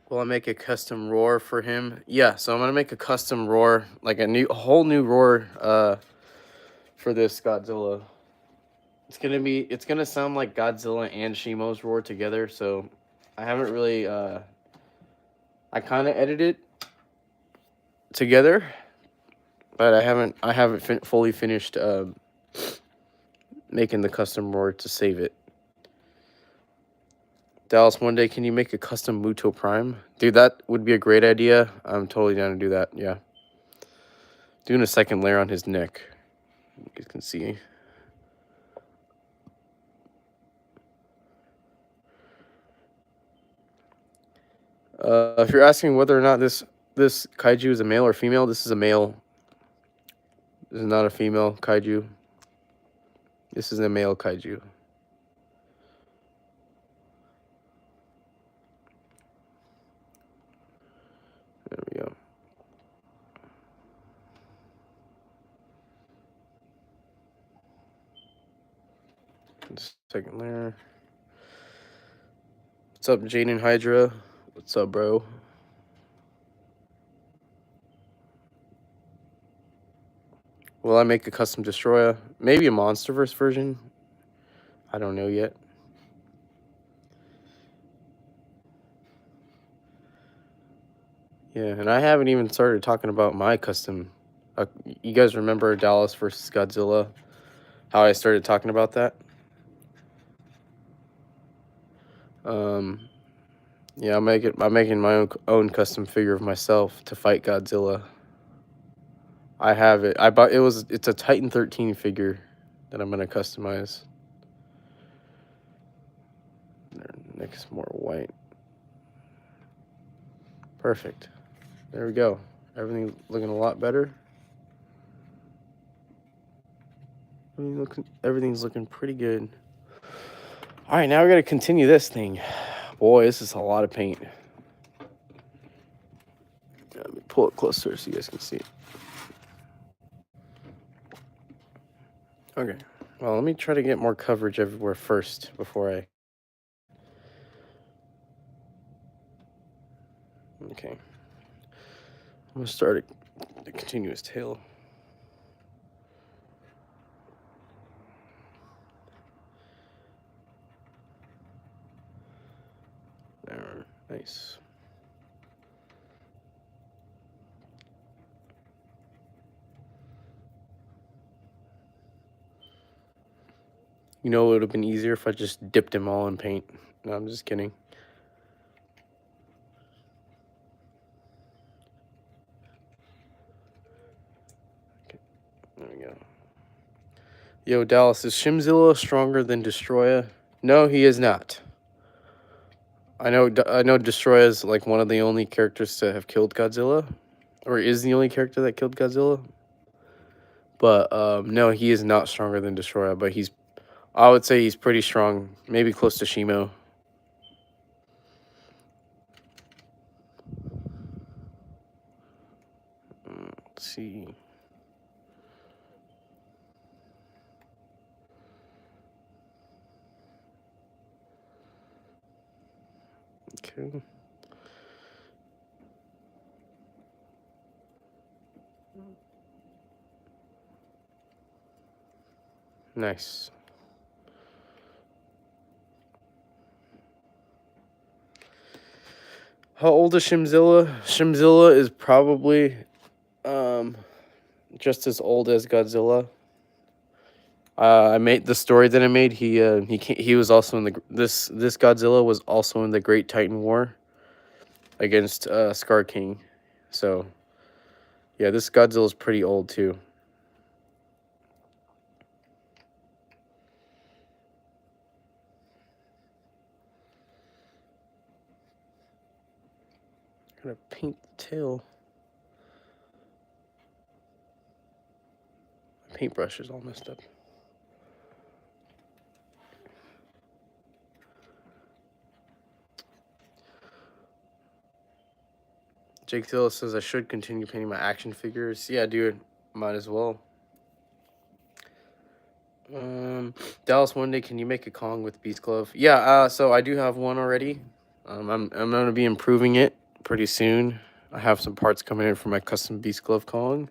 Will I make a custom roar for him? Yeah, so I'm gonna make a custom roar, like a whole new roar for this Godzilla. It's gonna sound like Godzilla and Shimo's roar together, so I haven't really I kinda edited it together, but I haven't fully finished making the custom roar to save it. Dallas, one day, can you make a custom Muto Prime? Dude, that would be a great idea. I'm totally down to do that, yeah. Doing a second layer on his neck. You guys can see. If you're asking whether or not this kaiju is a male or female, this is a male. This is not a female kaiju. This is a male kaiju. There we go. Second layer. What's up, Jaden Hydra? What's up, bro? Will I make a custom destroyer? Maybe a Monsterverse version? I don't know yet. Yeah, and I haven't even started talking about my custom. You guys remember Dallas versus Godzilla? How I started talking about that? Yeah, I'm making my own custom figure of myself to fight Godzilla. I have it. It's a Titan 13 figure that I'm gonna customize. Next, more white. Perfect. There we go. Everything looking a lot better. Everything's looking pretty good. All right, now we gotta continue this thing. Boy, this is a lot of paint. pull it closer so you guys can see it. Okay. Well, let me try to get more coverage everywhere first before I... Okay. I'm going to start a continuous tail. There. Nice. You know, it would have been easier if I just dipped them all in paint. No, I'm just kidding. Okay. There we go. Yo, Dallas, is Shimzilla stronger than Destroya? No, he is not. I know Destroya is like one of the only characters to have killed Godzilla, or is the only character that killed Godzilla. But no, he is not stronger than Destroya. But I would say he's pretty strong, maybe close to Shimo. Let's see. Okay. Nice. How old is Shimzilla? Shimzilla is probably just as old as Godzilla. I made the story that I made. He was also in this Godzilla was also in the Great Titan War against Scar King. So yeah, this Godzilla is pretty old too. I'm gonna paint the tail. My paintbrush is all messed up. Jake Thill says I should continue painting my action figures. Yeah, dude, might as well. Dallas, one day, can you make a Kong with Beast Glove? Yeah, so I do have one already. I'm gonna be improving it pretty soon. I have some parts coming in for my custom Beast Glove Kong.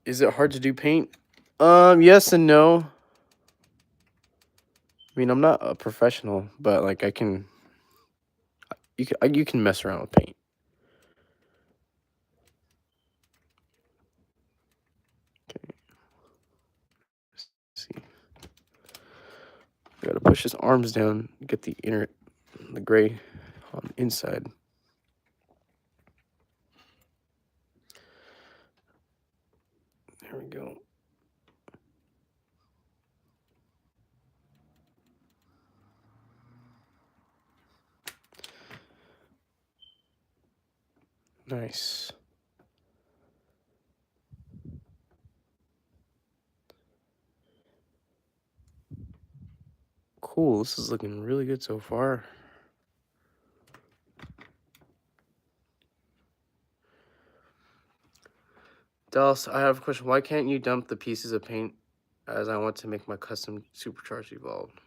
Is it hard to do paint? Yes and no. I mean, I'm not a professional, but like you can mess around with paint. Okay. Let's see. I gotta push his arms down, get the gray on the inside. There we go. Nice. Cool. This is looking really good so far. Dallas, I have a question. Why can't you dump the pieces of paint as I want to make my custom supercharged evolved?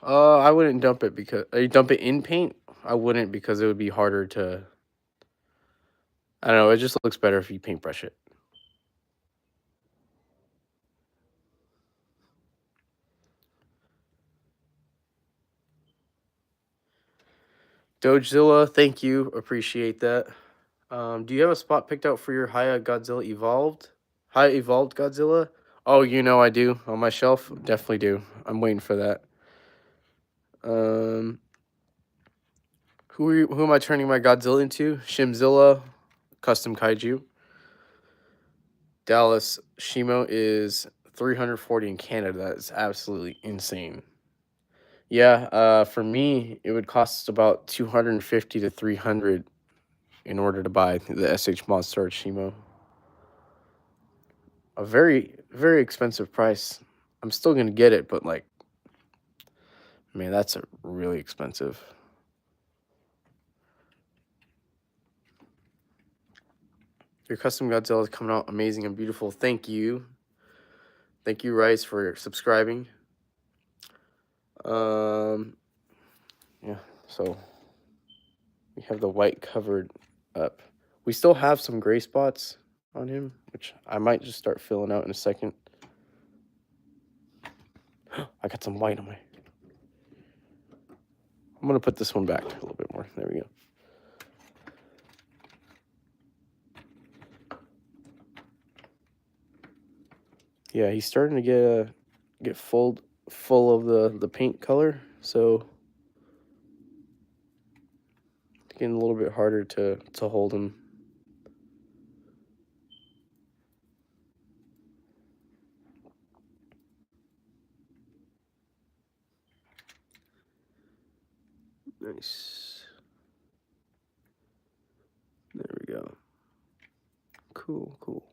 I wouldn't dump it because you dump it in paint. I wouldn't because it would be harder to. I don't know. It just looks better if you paintbrush it. Dogezilla, thank you. Appreciate that. Do you have a spot picked out for your High Godzilla Evolved? High Evolved Godzilla? Oh, you know I do. On my shelf? Definitely do. I'm waiting for that. Who am I turning my Godzilla into? Shimzilla, Custom Kaiju. Dallas, Shimo is 340 in Canada. That is absolutely insane. Yeah, for me, it would cost about 250 to 300 in order to buy the SH Mod Storage Shimo. A very, very expensive price. I'm still gonna get it, but like, man, that's really expensive. Your custom Godzilla is coming out amazing and beautiful. Thank you. Thank you, Rice, for subscribing. Yeah, so we have the white covered up. We still have some gray spots on him, which I might just start filling out in a second. I got some white on my... I'm going to put this one back a little bit more. There we go. Yeah, he's starting to get full of the paint color, so it's getting a little bit harder to hold him. Nice. There we go. Cool, cool.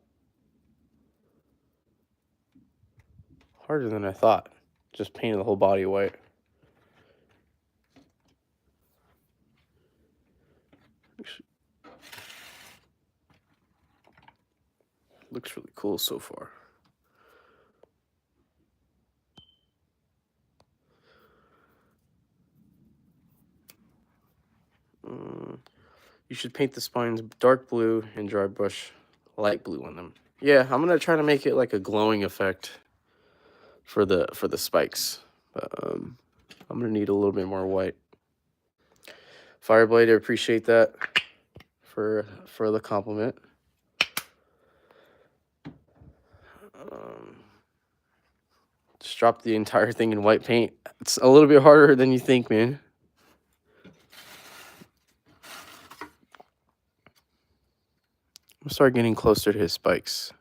Harder than I thought. Just painting the whole body white. Looks really cool so far. You should paint the spines dark blue and dry brush light blue on them. Yeah, I'm gonna try to make it like a glowing effect for the spikes. I'm gonna need a little bit more white. Fireblade, I appreciate that for the compliment. Just drop the entire thing in white paint. It's a little bit harder than you think, man. I'm gonna start getting closer to his spikes.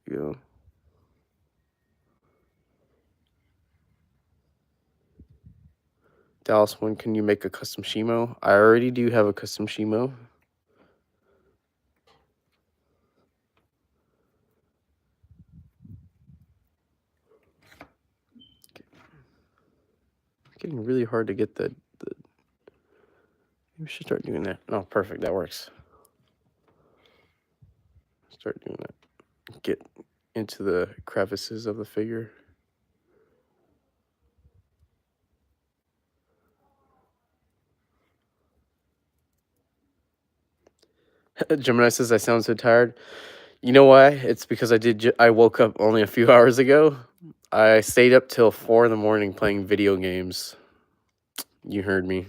There you go. Dallas, when can you make a custom Shimo? I already do have a custom Shimo. It's getting really hard to get the maybe we should start doing that. Oh, perfect. That works. Start doing that. Get into the crevices of the figure. Gemini says I sound so tired. You know why? It's because I woke up only a few hours ago. I stayed up till 4 in the morning playing video games. You heard me.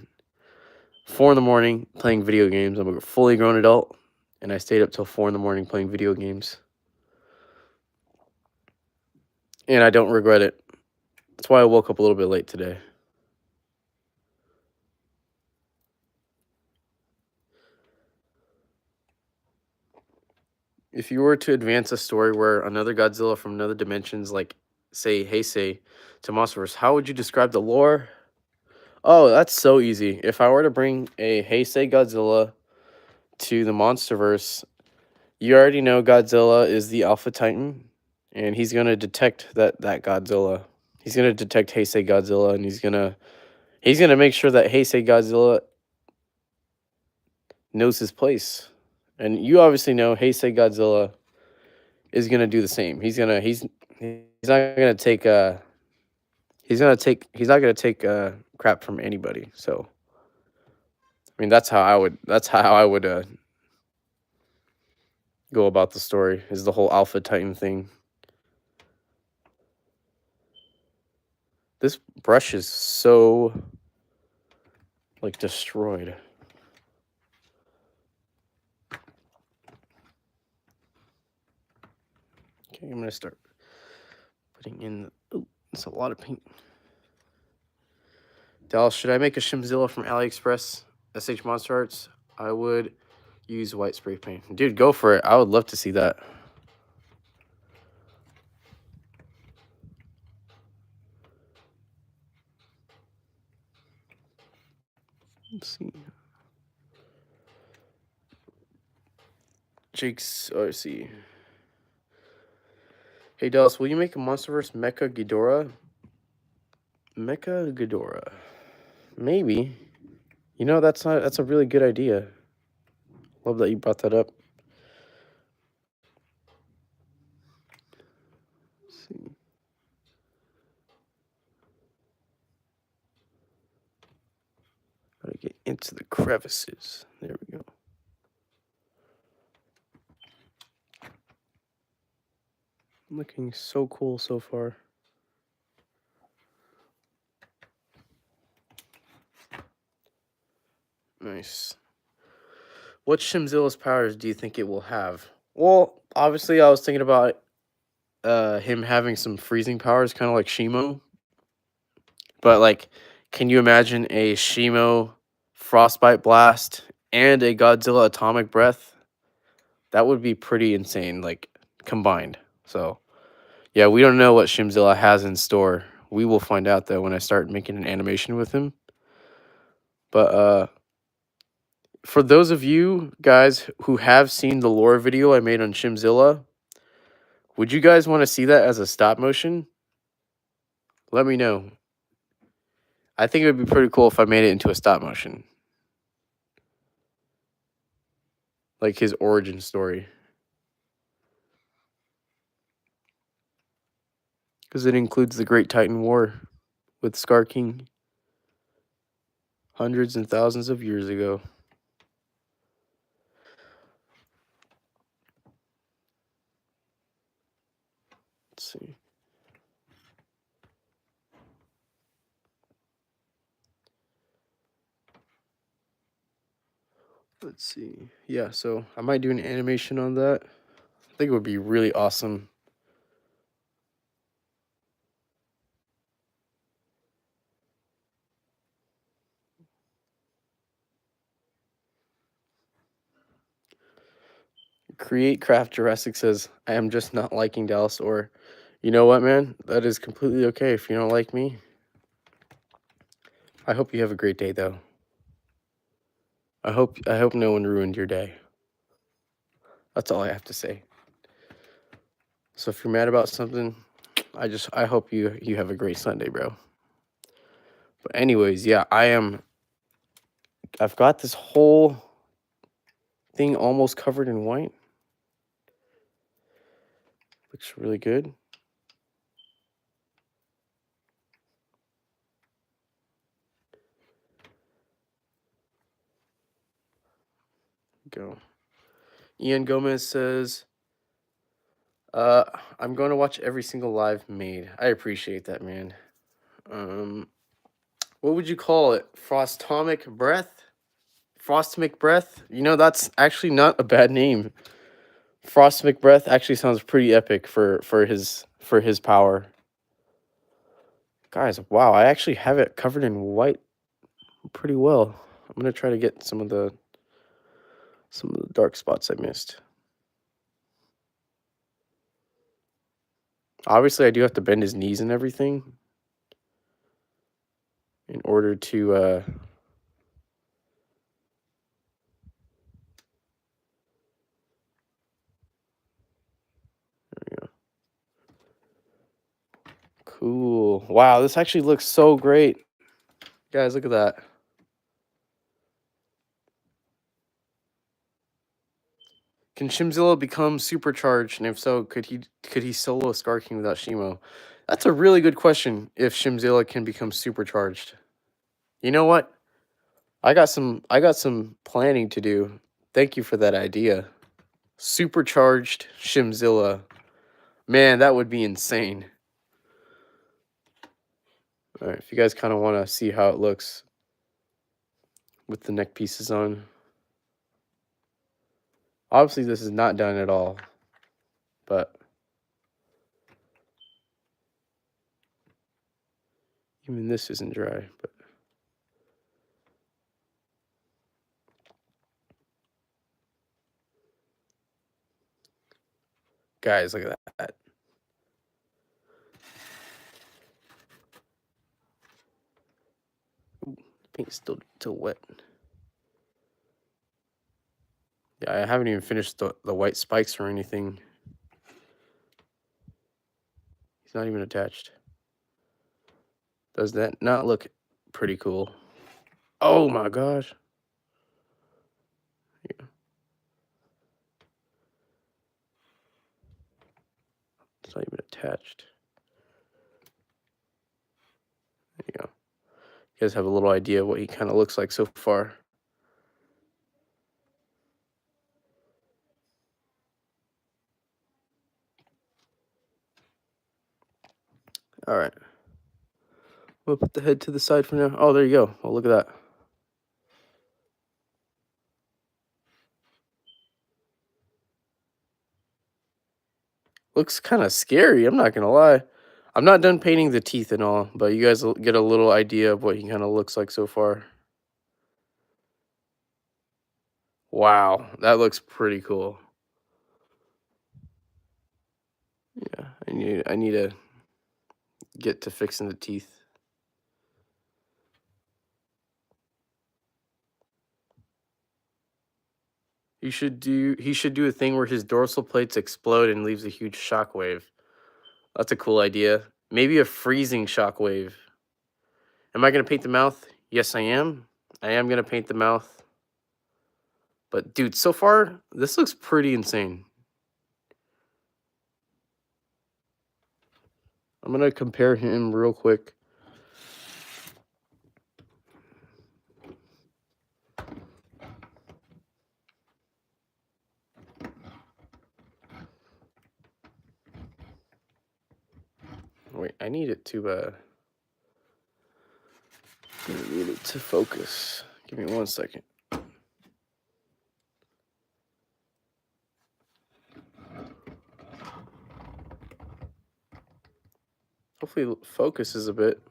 4 in the morning playing video games. I'm a fully grown adult, and I stayed up till 4 in the morning playing video games. And I don't regret it. That's why I woke up a little bit late today. If you were to advance a story where another Godzilla from another dimensions, like, say, Heisei, to Monsterverse, how would you describe the lore? Oh, that's so easy. If I were to bring a Heisei Godzilla to the Monsterverse, you already know Godzilla is the Alpha Titan, and he's going to detect that Godzilla. He's going to detect Heisei Godzilla, and he's going to make sure that Heisei Godzilla knows his place. And you obviously know Heisei Godzilla is gonna do the same. He's not gonna take crap from anybody. So I mean that's how I would go about the story, is the whole Alpha Titan thing. This brush is so like destroyed. Okay, I'm gonna start putting in. Oh, it's a lot of paint. Dallas, should I make a Shimzilla from AliExpress? SH Monster Arts? I would use white spray paint. Dude, go for it. I would love to see that. Let's see. Jake's. Oh, let's see. Hey Dallas, will you make a Monsterverse Mecha Ghidorah? Mecha Ghidorah. Maybe. You know, that's a really good idea. Love that you brought that up. Let's see. Gotta get into the crevices. There we go. Looking so cool so far. Nice. What Shimzilla's powers do you think it will have? Well, obviously I was thinking about him having some freezing powers, kind of like Shimo. But like, can you imagine a Shimo frostbite blast and a Godzilla atomic breath? That would be pretty insane, like combined. So yeah, we don't know what Shimzilla has in store. We will find out though when I start making an animation with him. But for those of you guys who have seen the lore video I made on Shimzilla, would you guys want to see that as a stop motion? Let me know. I think it would be pretty cool if I made it into a stop motion. Like his origin story. Because it includes the Great Titan War with Scar King hundreds and thousands of years ago. Let's see. Let's see. Yeah, so I might do an animation on that. I think it would be really awesome. Create Craft Jurassic says, I am just not liking Dallas. Or, you know what, man? That is completely okay if you don't like me. I hope you have a great day, though. I hope no one ruined your day. That's all I have to say. So if you're mad about something, I hope you have a great Sunday, bro. But anyways, yeah, I've got this whole thing almost covered in white. Looks really good. Go. Ian Gomez says, I'm going to watch every single live made. I appreciate that, man. What would you call it? Frostomic breath? Frostomic breath? You know, that's actually not a bad name. Frostomic breath actually sounds pretty epic for his power. Guys, wow, I actually have it covered in white pretty well. I'm gonna try to get some of the dark spots I missed. Obviously, I do have to bend his knees and everything in order to there we go. Cool. Wow, this actually looks so great. Guys, look at that. Can Shimzilla become supercharged? And if so, could he solo Scar King without Shimo? That's a really good question. If Shimzilla can become supercharged. You know what? I got some planning to do. Thank you for that idea. Supercharged Shimzilla. Man, that would be insane. All right, if you guys kind of want to see how it looks with the neck pieces on. Obviously, this is not done at all, but even this isn't dry. But guys, look at that. Ooh, the paint's still wet. Yeah, I haven't even finished the white spikes or anything. He's not even attached. Does that not look pretty cool? Oh my gosh. Yeah, it's not even attached. There you go. You guys have a little idea what he kind of looks like so far. All right. We'll put the head to the side for now. Oh, there you go. Oh, look at that. Looks kind of scary. I'm not gonna lie. I'm not done painting the teeth and all, but you guys will get a little idea of what he kind of looks like so far. Wow, that looks pretty cool. Yeah, I need to get to fixing the teeth. He should do a thing where his dorsal plates explode and leaves a huge shockwave. That's a cool idea. Maybe a freezing shockwave. Am I gonna paint the mouth? Yes, I am. I am gonna paint the mouth. But dude, so far this looks pretty insane. I'm gonna compare him real quick. Wait, I need it to focus. Give me 1 second. Hopefully it focuses a bit.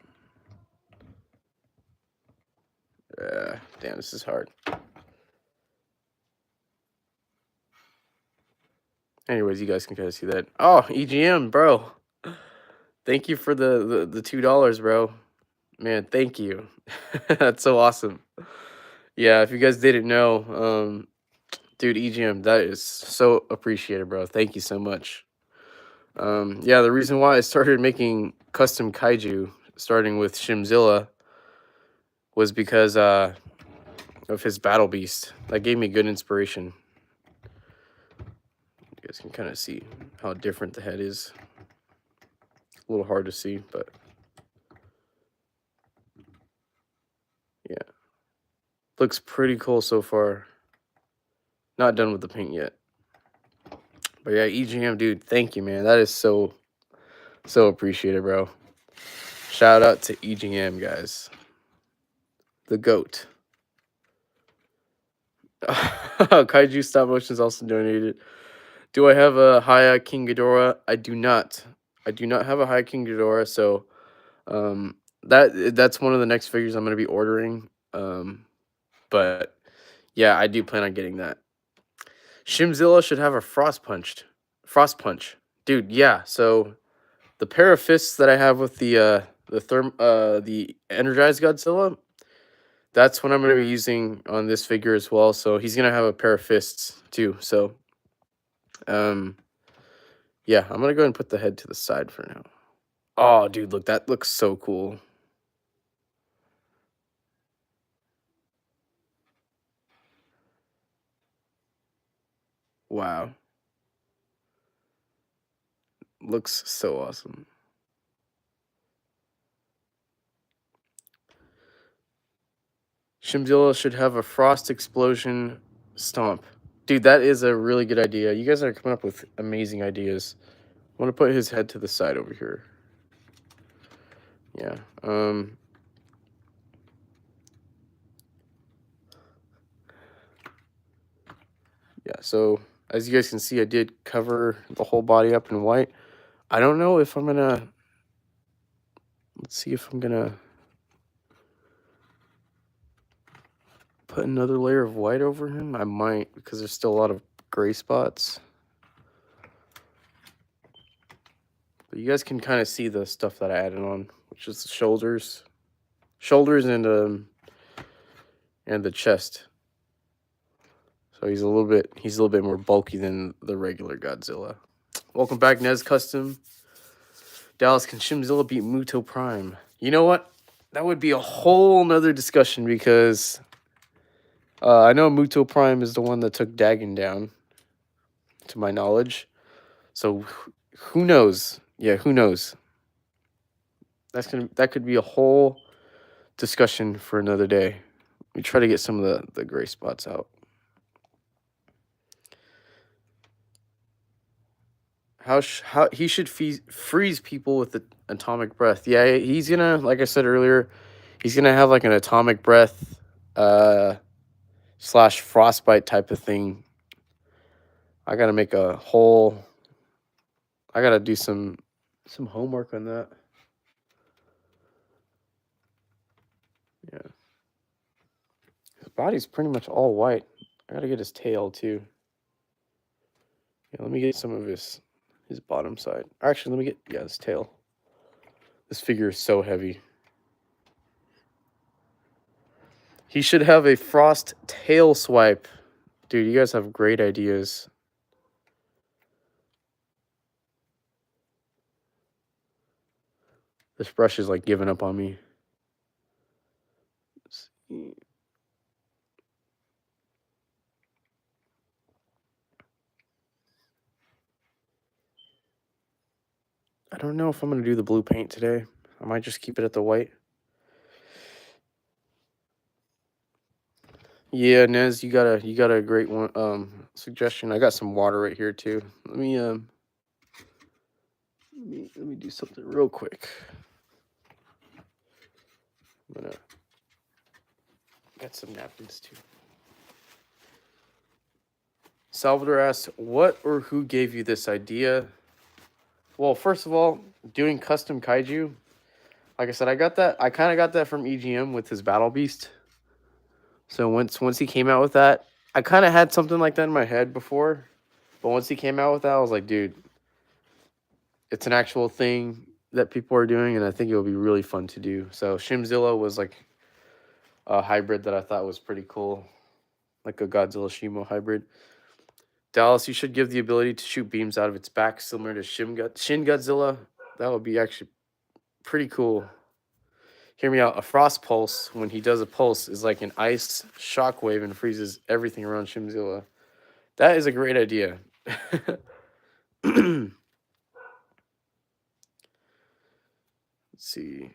Damn, this is hard. Anyways, you guys can kind of see that. Oh, EGM, bro. Thank you for the $2, bro. Man, thank you. That's so awesome. Yeah, if you guys didn't know, dude, EGM, that is so appreciated, bro. Thank you so much. Yeah, the reason why I started making custom kaiju, starting with Shimzilla, was because of his battle beast. That gave me good inspiration. You guys can kind of see how different the head is. A little hard to see, but yeah. Looks pretty cool so far. Not done with the paint yet. But yeah, EGM, dude, thank you, man. That is so appreciated, bro. Shout out to EGM, guys. The GOAT. Kaiju Stop Motion is also donated. Do I have a Haya King Ghidorah? I do not. I do not have a Haya King Ghidorah, so that's one of the next figures I'm going to be ordering. But yeah, I do plan on getting that. Shimzilla should have a frost punch. Dude, yeah. So the pair of fists that I have with the energized Godzilla, that's what I'm going to be using on this figure as well. So he's going to have a pair of fists too. So yeah, I'm going to go ahead and put the head to the side for now. Oh, dude, look, that looks so cool. Wow. Looks so awesome. Shimzilla should have a frost explosion stomp. Dude, that is a really good idea. You guys are coming up with amazing ideas. I want to put his head to the side over here. Yeah. Yeah, so as you guys can see, I did cover the whole body up in white. I don't know if I'm gonna... Let's see if I'm gonna put another layer of white over him. I might, because there's still a lot of gray spots. But you guys can kind of see the stuff that I added on, which is the shoulders and the chest. So he's a little bit more bulky than the regular Godzilla. Welcome back, Nez Custom. Dallas, can Shimzilla beat Muto Prime? You know what? that would be a whole nother discussion because I know Muto Prime is the one that took Dagon down, to my knowledge. So who knows? Yeah, who knows? That could be a whole discussion for another day. We try to get some of the gray spots out. How he should freeze people with the atomic breath. Yeah, he's gonna, like I said earlier, he's gonna have like an atomic breath slash frostbite type of thing. I gotta make a whole. I gotta do some homework on that. Yeah, his body's pretty much all white. I gotta get his tail too. Yeah, let me get some of his bottom side. Actually, let me get his tail. This figure is so heavy. He should have a frost tail swipe. Dude, you guys have great ideas. This brush is like giving up on me. Let's see. I don't know if I'm gonna do the blue paint today. I might just keep it at the white. Yeah, Nez, you got a great one suggestion. I got some water right here too. Let me do something real quick. I'm gonna get some napkins too. Salvador asks, what or who gave you this idea? Well, first of all, doing custom kaiju. Like I said, I kind of got that from EGM with his Battle Beast. So once he came out with that, I kind of had something like that in my head before, but once he came out with that, I was like, dude, it's an actual thing that people are doing, and I think it would be really fun to do. So Shimzilla was like a hybrid that I thought was pretty cool, like a Godzilla Shimo hybrid. Dallas, you should give the ability to shoot beams out of its back, similar to Shin Godzilla. That would be actually pretty cool. Hear me out. A frost pulse, when he does a pulse, is like an ice shockwave and freezes everything around Shimzilla. That is a great idea. Let's see.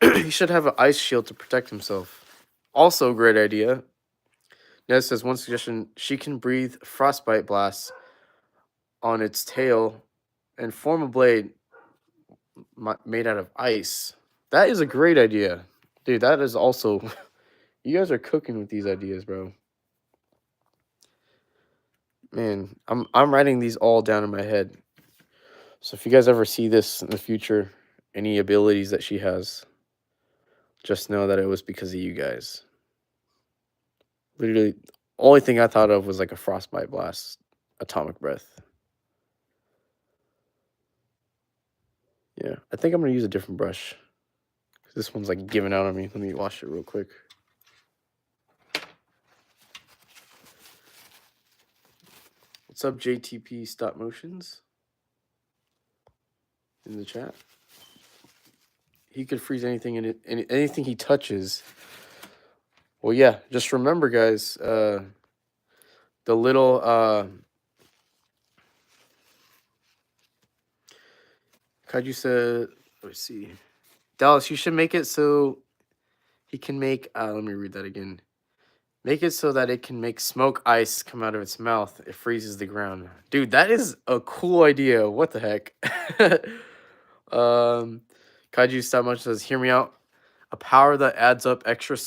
He should have an ice shield to protect himself. Also, a great idea. Ned says one suggestion: she can breathe frostbite blasts on its tail and form a blade made out of ice. That is a great idea, dude. That is also. You guys are cooking with these ideas, bro. Man, I'm writing these all down in my head. So if you guys ever see this in the future, any abilities that she has, just know that it was because of you guys. Literally, only thing I thought of was like a frostbite blast, atomic breath. Yeah, I think I'm gonna use a different brush. This one's like giving out on me. Let me wash it real quick. What's up, JTP Stop Motions? In the chat. He could freeze anything in it, anything he touches. Well, yeah, just remember, guys, the little Kaiju said, let's see. Dallas, you should make it so he can make let me read that again. Make it so that it can make smoke ice come out of its mouth. It freezes the ground. Dude, that is a cool idea. What the heck? Kaiju Stop Much says, hear me out. A power that adds up extra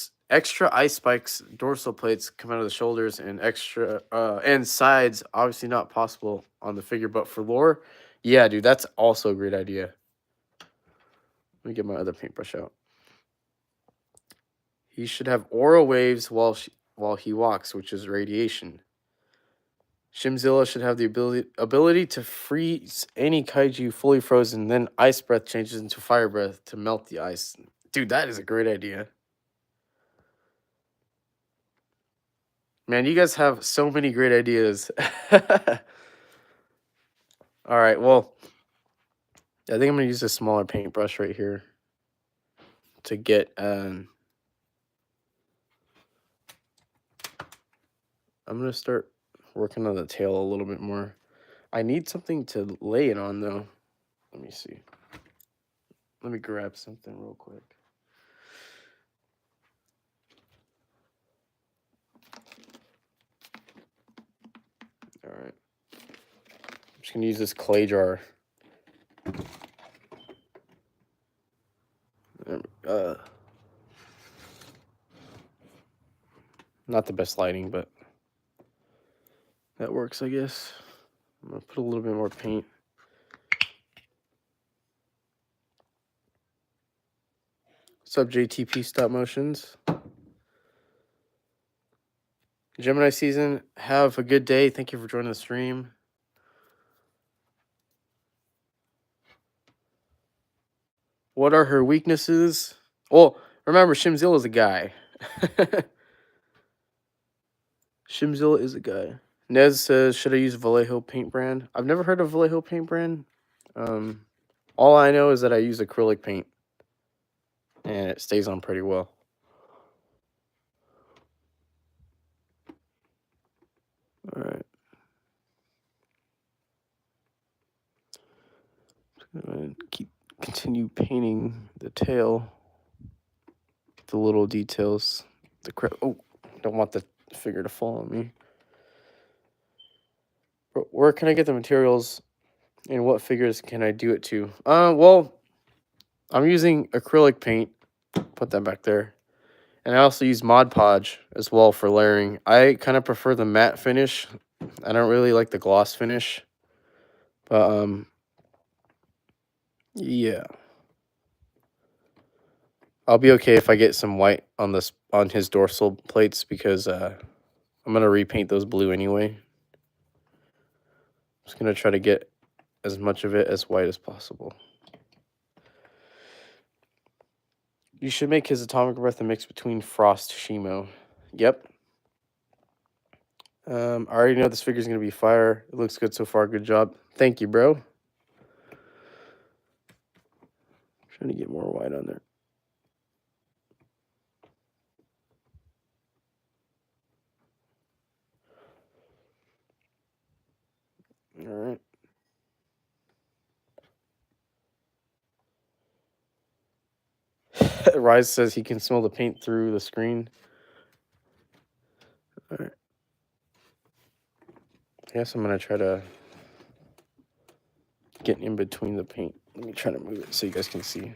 ice spikes, dorsal plates come out of the shoulders, and extra and sides. Obviously not possible on the figure, but for lore, yeah, dude, that's also a great idea. Let me get my other paintbrush out. He should have aura waves while he walks, which is radiation. Shimzilla should have the ability to freeze any kaiju fully frozen, then ice breath changes into fire breath to melt the ice. Dude, that is a great idea. Man, you guys have so many great ideas. All right, well, I think I'm going to use a smaller paintbrush right here. to get I'm gonna start working on the tail a little bit more. I need something to lay it on though. Let me see. Let me grab something real quick. All right. I'm just gonna use this clay jar. Not the best lighting, but that works, I guess. I'm gonna put a little bit more paint. What's up, JTP Stop Motions? Gemini season, have a good day. Thank you for joining the stream. What are her weaknesses? Well, remember, Shimzilla is a guy. Shimzilla is a guy. Nez says, should I use Vallejo paint brand? I've never heard of Vallejo paint brand. All I know is that I use acrylic paint. And it stays on pretty well. All right. Continue painting the tail. The little details. Oh, don't want the figure to fall on me. Where can I get the materials, and what figures can I do it to? Well, I'm using acrylic paint. Put that back there. And I also use Mod Podge as well for layering. I kind of prefer the matte finish. I don't really like the gloss finish. But, yeah. I'll be okay if I get some white on his dorsal plates because I'm going to repaint those blue anyway. I'm just going to try to get as much of it as white as possible. You should make his Atomic Breath a mix between Frost Shimo. Yep. I already know this figure's going to be fire. It looks good so far. Good job. Thank you, bro. Trying to get more white on there. All right. Rise says he can smell the paint through the screen. All right. I guess I'm going to try to get in between the paint. Let me try to move it so you guys can see.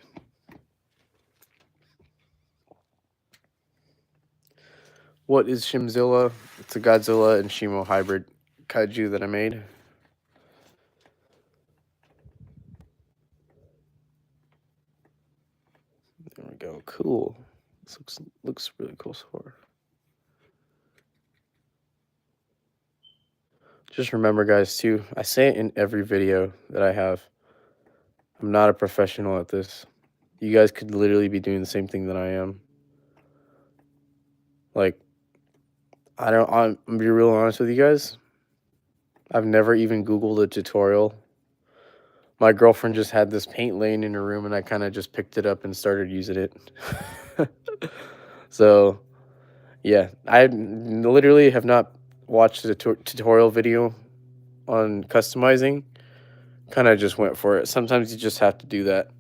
What is Shimzilla? It's a Godzilla and Shimo hybrid kaiju that I made. There we go. Cool. This looks really cool so far. Just remember, guys, too, I say it in every video that I have. I'm not a professional at this. You guys could literally be doing the same thing that I am. Like, I'm gonna be real honest with you guys. I've never even Googled a tutorial. My girlfriend just had this paint laying in her room, and I kind of just picked it up and started using it. So, yeah, I literally have not watched a tutorial video on customizing. Kind of just went for it. Sometimes you just have to do that.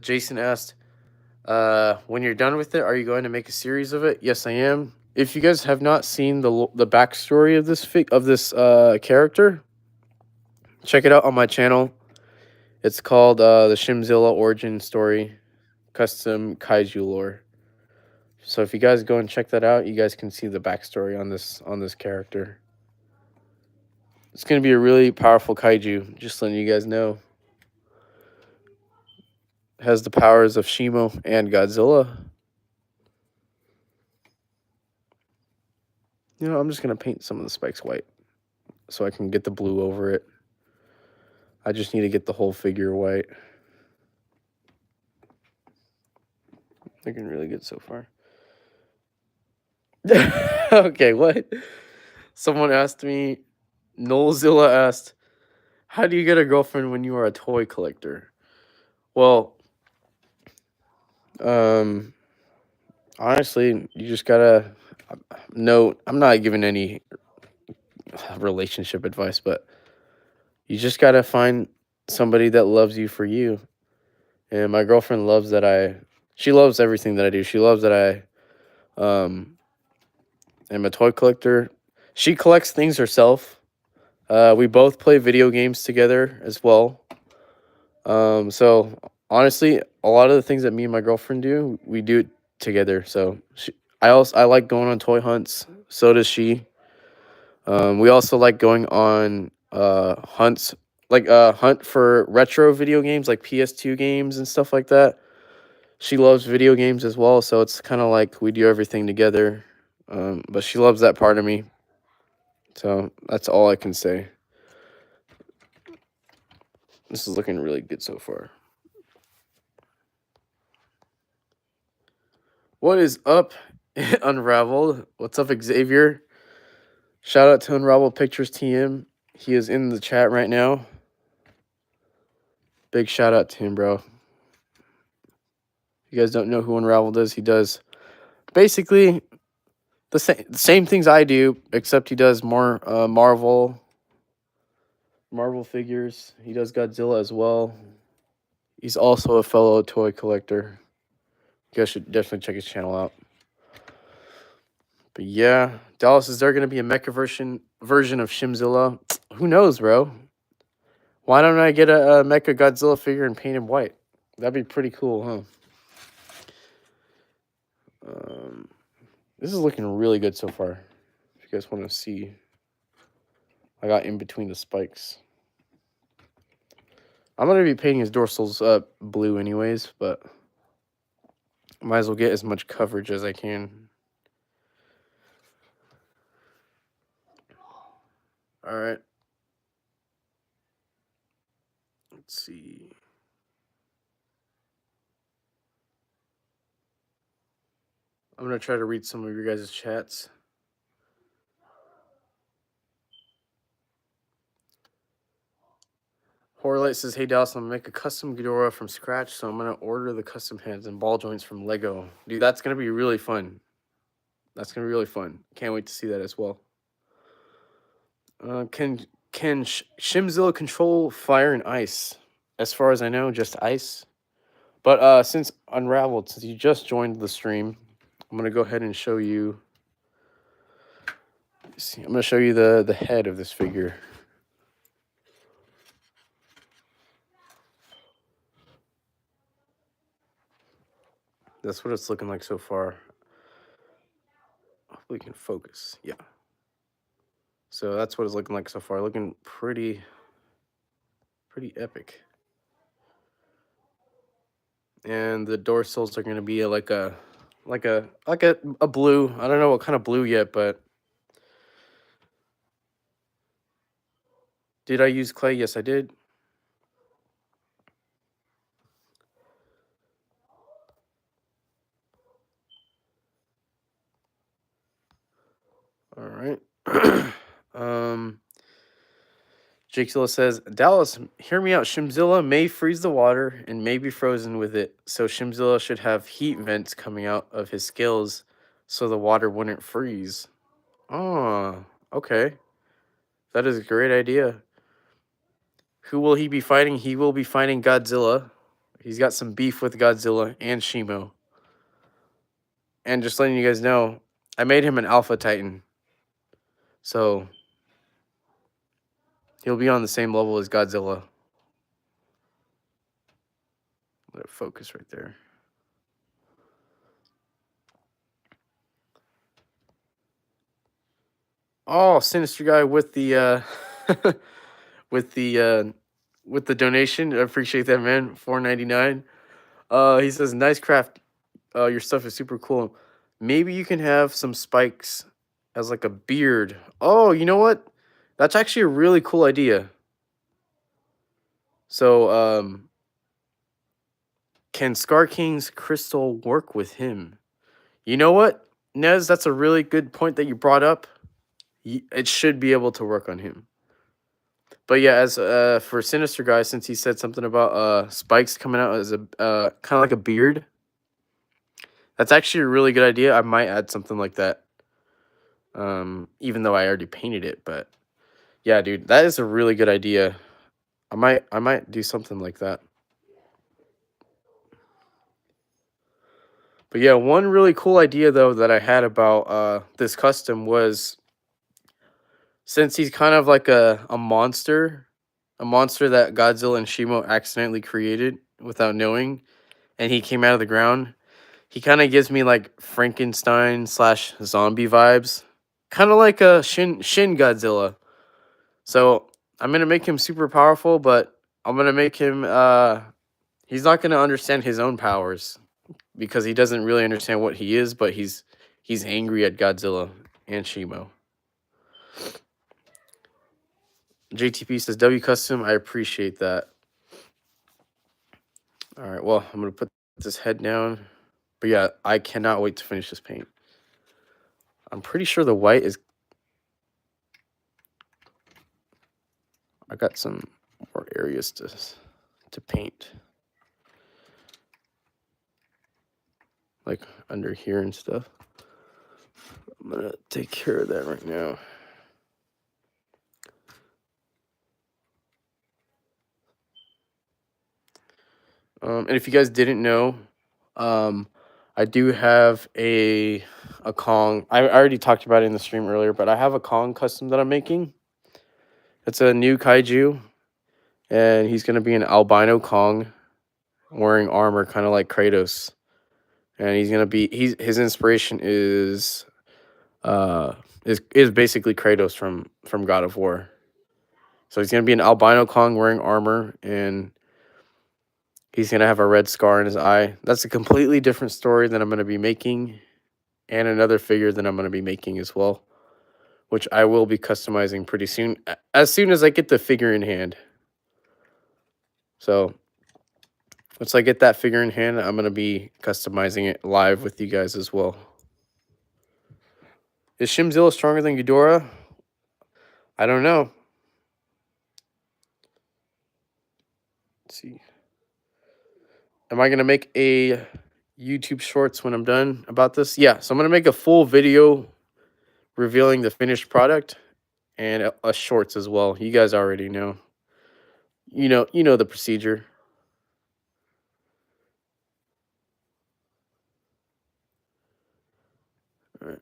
Jason asked, when you're done with it, are you going to make a series of it? Yes, I am. If you guys have not seen the backstory of this character, check it out on my channel. It's called the Shimzilla Origin Story, Custom Kaiju Lore. So if you guys go and check that out, you guys can see the backstory on this character. It's gonna be a really powerful kaiju. Just letting you guys know. It has the powers of Shimo and Godzilla. You know, I'm just gonna paint some of the spikes white so I can get the blue over it. I just need to get the whole figure white. Looking really good so far. Okay, what? Someone asked me, Noelzilla asked, How do you get a girlfriend when you are a toy collector? Well, um, honestly, you just gotta. No, I'm not giving any relationship advice, but you just gotta find somebody that loves you for you. And my girlfriend loves that she loves everything that I do. She loves that I am a toy collector. She collects things herself. We both play video games together as well. So honestly, a lot of the things that me and my girlfriend do, we do it together. So I like going on toy hunts. So does she. We also like going on hunts, like hunt for retro video games, like PS2 games and stuff like that. She loves video games as well, so it's kind of like we do everything together. But she loves that part of me, so that's all I can say. This is looking really good so far. What is up, Unraveled? What's up, Xavier? Shout out to Unraveled Pictures TM. He is in the chat right now. Big shout out to him, bro. If you guys don't know who Unraveled is, he does basically the same things I do, except he does more Marvel figures. He does Godzilla as well. He's also a fellow toy collector. You guys should definitely check his channel out. But yeah, Dallas, is there going to be a mecha version of Shimzilla? Who knows, bro? Why don't I get a mecha Godzilla figure and paint him white? That'd be pretty cool, huh? This is looking really good so far. If you guys want to see, I got in between the spikes. I'm going to be painting his dorsals blue anyways, but might as well get as much coverage as I can. All right. Let's see. I'm going to try to read some of your guys' chats. Horlight says, hey, Dallas, I'm going to make a custom Ghidorah from scratch, so I'm going to order the custom heads and ball joints from Lego. Dude, that's going to be really fun. That's going to be really fun. Can't wait to see that as well. Can Shimzilla control fire and ice? As far as I know, just ice. But since Unraveled, since you just joined the stream, I'm going to go ahead and show you. See, I'm going to show you the head of this figure. That's what it's looking like so far. Hopefully we can focus. Yeah. So that's what it's looking like so far. Looking pretty epic. And the dorsals are going to be like a blue. I don't know what kind of blue yet, but did I use clay? Yes, I did. All right. Jake says, Dallas, hear me out. Shimzilla may freeze the water and may be frozen with it. So Shimzilla should have heat vents coming out of his scales so the water wouldn't freeze. Oh, okay. That is a great idea. Who will he be fighting? He will be fighting Godzilla. He's got some beef with Godzilla and Shimo. And just letting you guys know, I made him an Alpha Titan. So he'll be on the same level as Godzilla. Let it focus right there. Oh, Sinister Guy with the with the donation. I appreciate that, man. $4.99. He says, nice craft. Your stuff is super cool. Maybe you can have some spikes as like a beard. Oh, you know what? That's actually a really cool idea. So, can Scar King's crystal work with him? You know what, Nez? That's a really good point that you brought up. It should be able to work on him. But yeah, as for Sinister Guy, since he said something about spikes coming out as a kind of like a beard, that's actually a really good idea. I might add something like that. Even though I already painted it, but yeah, dude, that is a really good idea. I might do something like that. But yeah, one really cool idea though that I had about this custom was, since he's kind of like a monster that Godzilla and Shimo accidentally created without knowing, and he came out of the ground. He kind of gives me like Frankenstein slash zombie vibes, kind of like a Shin Godzilla. So I'm gonna make him super powerful, but I'm gonna make him he's not gonna understand his own powers because he doesn't really understand what he is, but he's angry at Godzilla and Shimo. JTP says W custom. I appreciate that. All right, well, I'm gonna put this head down. But yeah, I cannot wait to finish this paint. I'm pretty sure the white is. I got some more areas to paint, like under here and stuff. I'm gonna take care of that right now. And if you guys didn't know, I do have a Kong. I already talked about it in the stream earlier, but I have a Kong custom that I'm making. It's a new kaiju, and he's gonna be an albino Kong, wearing armor, kind of like Kratos. And he's gonna be his inspiration is basically Kratos from God of War. So he's gonna be an albino Kong wearing armor, and he's gonna have a red scar in his eye. That's a completely different story than I'm gonna be making, and another figure that I'm gonna be making as well, which I will be customizing pretty soon, as soon as I get the figure in hand. So once I get that figure in hand, I'm gonna be customizing it live with you guys as well. Is Shimzilla stronger than Ghidorah? I don't know. Let's see. Am I going to make a YouTube shorts when I'm done about this? Yeah, so I'm going to make a full video revealing the finished product, and a shorts as well. You guys already know. You know the procedure. All right.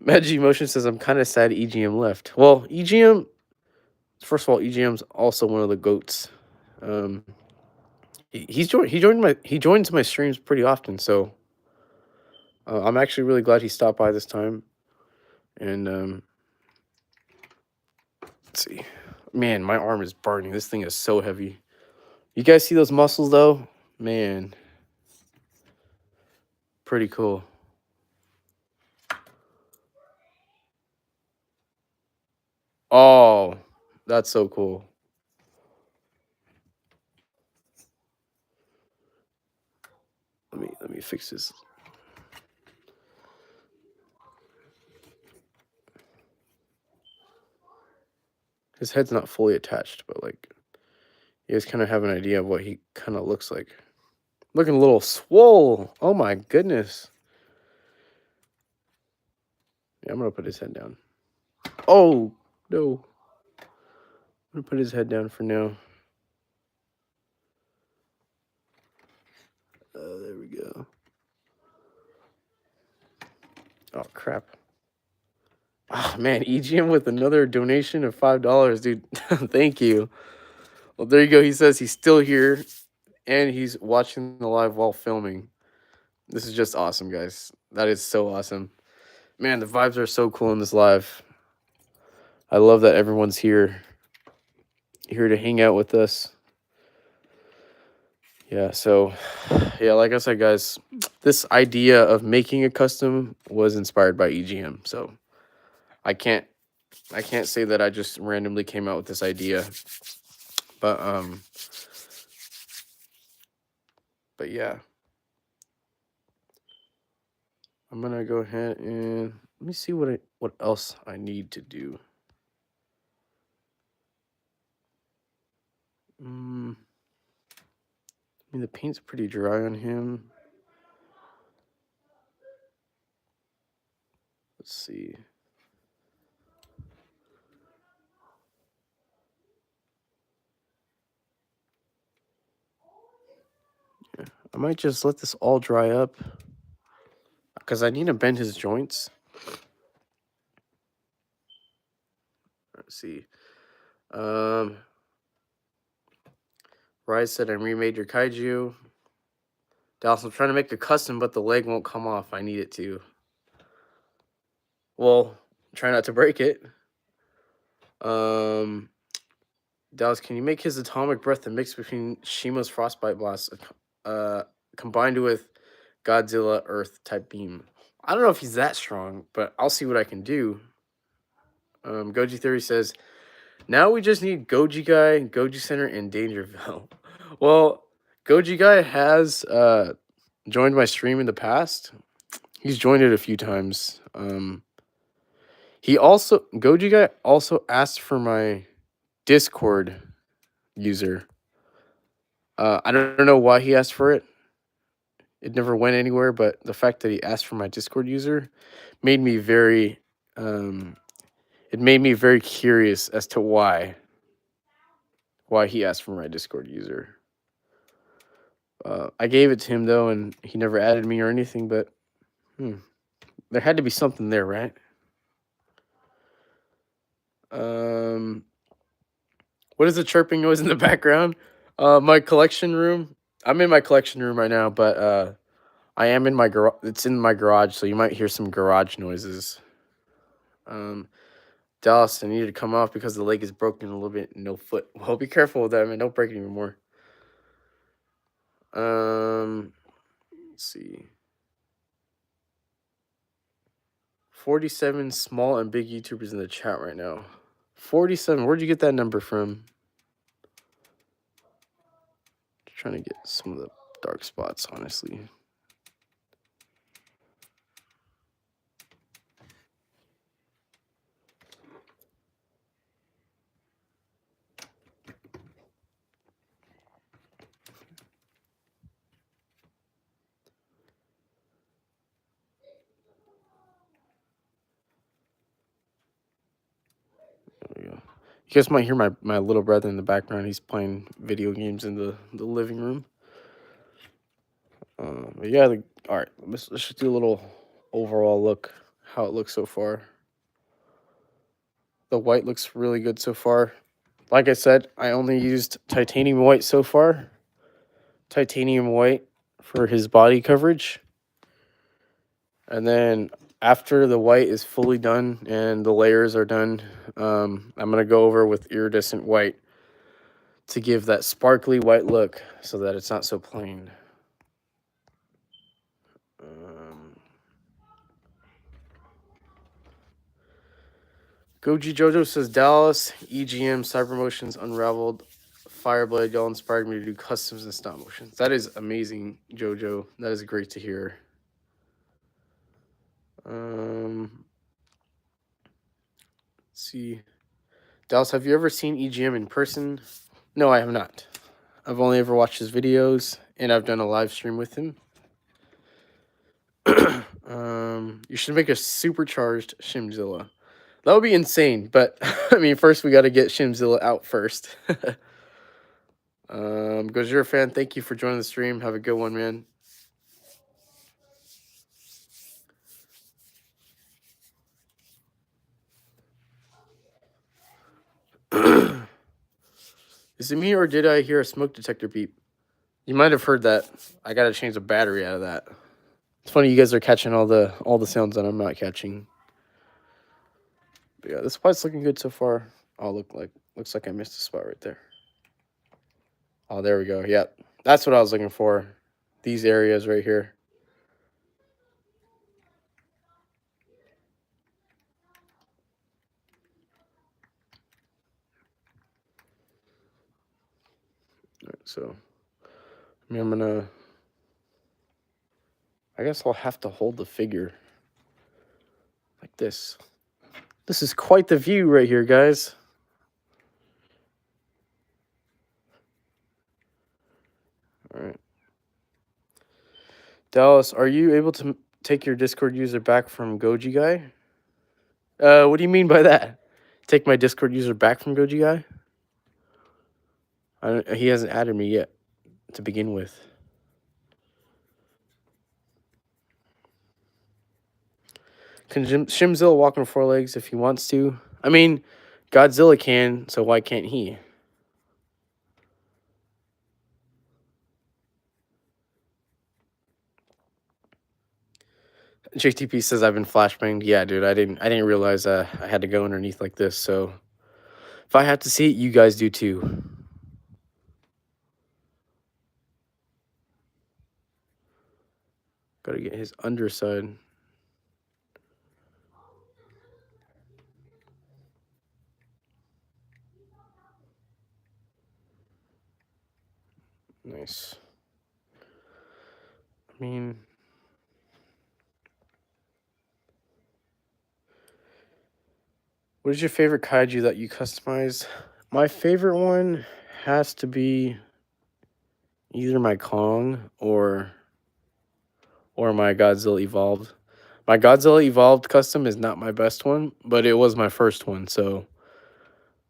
Magi Motion says I'm kind of sad EGM left. Well, EGM, first of all, EGM's also one of the goats. He joins my streams pretty often, so I'm actually really glad he stopped by this time. And let's see, man, my arm is burning. This thing is so heavy. You guys see those muscles though, man? Pretty cool. Oh, that's so cool. Let me fix this. His head's not fully attached, but like, you guys kind of have an idea of what he kind of looks like. Looking a little swole. Oh my goodness. Yeah, I'm gonna put his head down. Oh no. I'm gonna put his head down for now. There we go. Oh crap. Oh man, EGM with another donation of $5, dude. Thank you. Well, there you go. He says he's still here, and he's watching the live while filming. This is just awesome, guys. That is so awesome. Man, the vibes are so cool in this live. I love that everyone's here to hang out with us. Yeah, so yeah, like I said, guys, this idea of making a custom was inspired by EGM. So I can't say that I just randomly came out with this idea. But yeah. I'm gonna go ahead and let me see what else I need to do. I mean, the paint's pretty dry on him. Let's see. Yeah, I might just let this all dry up because I need to bend his joints. Let's see. Rise said I remade your kaiju. Dallas, I'm trying to make a custom, but the leg won't come off. I need it to. Well, try not to break it. Dallas, can you make his atomic breath a mix between Shima's frostbite blast, combined with Godzilla Earth type beam? I don't know if he's that strong, but I'll see what I can do. Goji Theory says, now we just need Goji Guy, Goji Center, and Dangerville. Well, Goji Guy has joined my stream in the past. He's joined it a few times. Goji Guy also asked for my Discord user. I don't know why he asked for it. It never went anywhere, but the fact that he asked for my Discord user made me very it made me very curious as to why he asked for my Discord user. I gave it to him though, and he never added me or anything, but there had to be something there, right? What is the chirping noise in the background? My collection room. I'm in my collection room right now, but I am in my garage. It's in my garage, so you might hear some garage noises. Dallas, I need to come off because the leg is broken a little bit. No foot. Well, be careful with that, man. Don't break it anymore. Let's see. 47 small and big YouTubers in the chat right now. 47. Where'd you get that number from? Trying to get some of the dark spots, honestly. There we go. You guys might hear my little brother in the background. He's playing video games in the living room. But yeah, all right. Let's just do a little overall look, how it looks so far. The white looks really good so far. Like I said, I only used titanium white so far. Titanium white for his body coverage. And then after the white is fully done and the layers are done, I'm going to go over with iridescent white to give that sparkly white look so that it's not so plain. Goji Jojo says, Dallas, EGM, Cybermotions, Unraveled, Fireblade, y'all inspired me to do customs and stop motions. That is amazing, Jojo. That is great to hear. Let's see. Dallas, have you ever seen EGM in person? No, I have not. I've only ever watched his videos, and I've done a live stream with him. You should make a supercharged Shimzilla. That would be insane, but I mean, first we got to get Shimzilla out first. Goes, you're a fan. Thank you for joining the stream. Have a good one, man. Is it me or did I hear a smoke detector beep? You might have heard that. I gotta change the battery out of that. It's funny you guys are catching all the sounds that I'm not catching. But yeah, this spot's looking good so far. Oh, looks like I missed a spot right there. Oh, there we go. Yeah, that's what I was looking for. These areas right here. All right, so I mean, I'm gonna I guess I'll have to hold the figure like this. This is quite the view right here, guys. All right. Dallas, are you able to take your Discord user back from Goji Guy? What do you mean by that? Take my Discord user back from Goji Guy? He hasn't added me yet to begin with. Can Shimzilla walk on 4 legs if he wants to? I mean, Godzilla can, so why can't he? JTP says I've been flashbanged. Yeah, dude, I didn't realize I had to go underneath like this. So if I have to see it, you guys do too. Gotta get his underside. Nice. I mean, what is your favorite kaiju that you customize? My favorite one has to be either my Kong or my Godzilla Evolved. My Godzilla Evolved custom is not my best one, but it was my first one. So,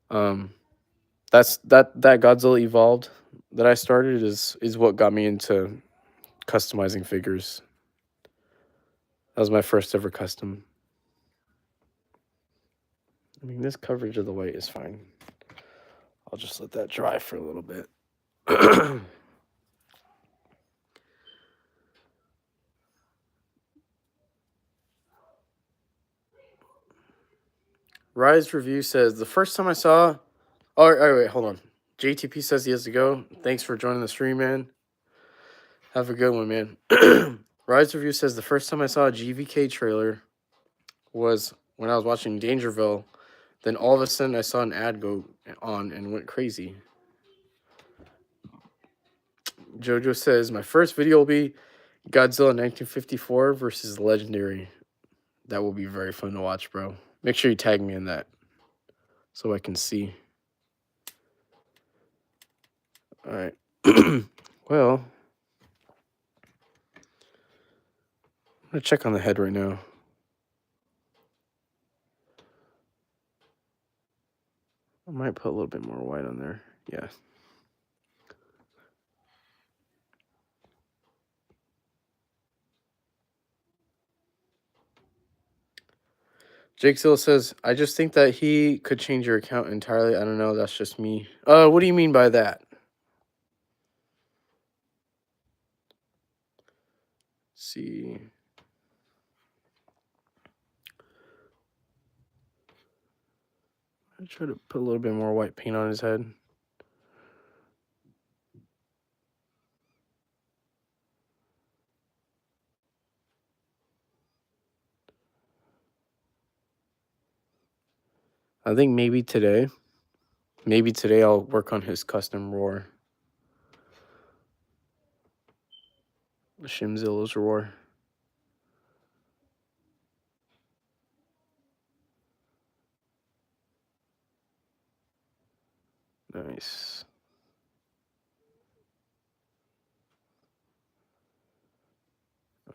that's that Godzilla Evolved that I started is what got me into customizing figures. That was my first ever custom. I mean, this coverage of the white is fine. I'll just let that dry for a little bit. Rise Review says, the first time I saw... Oh, wait, hold on. JTP says he has to go. Thanks for joining the stream, man. Have a good one, man. Rise Review says, the first time I saw a GVK trailer was when I was watching Dangerville. Then all of a sudden I saw an ad go on and went crazy. Jojo says, my first video will be Godzilla 1954 versus Legendary. That will be very fun to watch, bro. Make sure you tag me in that so I can see. All right. Well, I'm going to check on the head right now. I might put a little bit more white on there. Yeah. Jake Sill says, I just think that he could change your account entirely. I don't know. That's just me. What do you mean by that? Let's see. I try to put a little bit more white paint on his head. I think maybe today I'll work on his custom roar. Shimzilla's roar. Nice.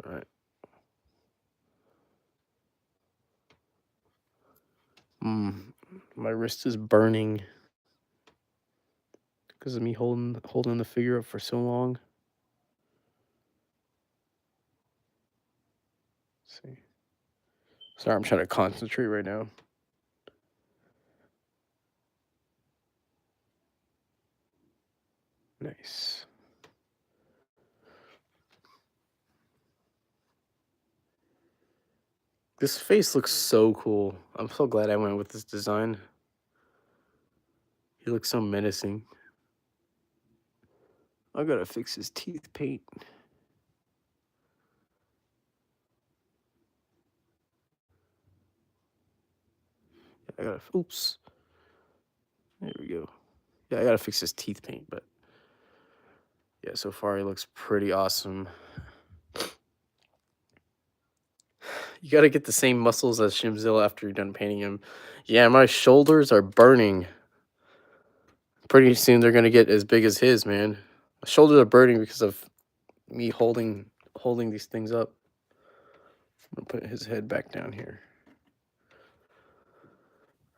All right. My wrist is burning because of me holding the figure up for so long. Let's see. Sorry, I'm trying to concentrate right now. Nice. This face looks so cool. I'm so glad I went with this design. He looks so menacing. I gotta fix his teeth paint. Oops. There we go. Yeah, I gotta fix his teeth paint, but yeah, so far he looks pretty awesome. You gotta get the same muscles as Shimzilla after you're done painting him. Yeah, my shoulders are burning. Pretty soon they're gonna get as big as his, man. My shoulders are burning because of me holding these things up. I'm gonna put his head back down here.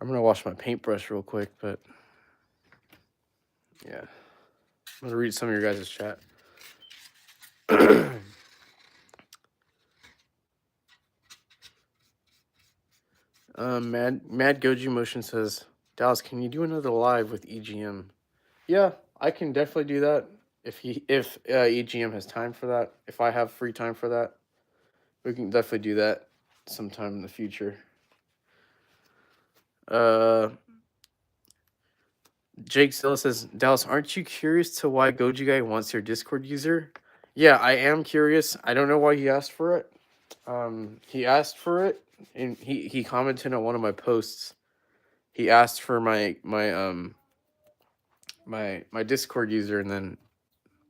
I'm gonna wash my paintbrush real quick, but yeah. I'm gonna read some of your guys' chat. Mad Goji Motion says, Dallas, can you do another live with EGM? Yeah, I can definitely do that if EGM has time for that. If I have free time for that, we can definitely do that sometime in the future. Jake Zilla says, Dallas, aren't you curious to why Goji Guy wants your Discord user? Yeah, I am curious. I don't know why he asked for it. He asked for it, and he commented on one of my posts. He asked for my Discord user, and then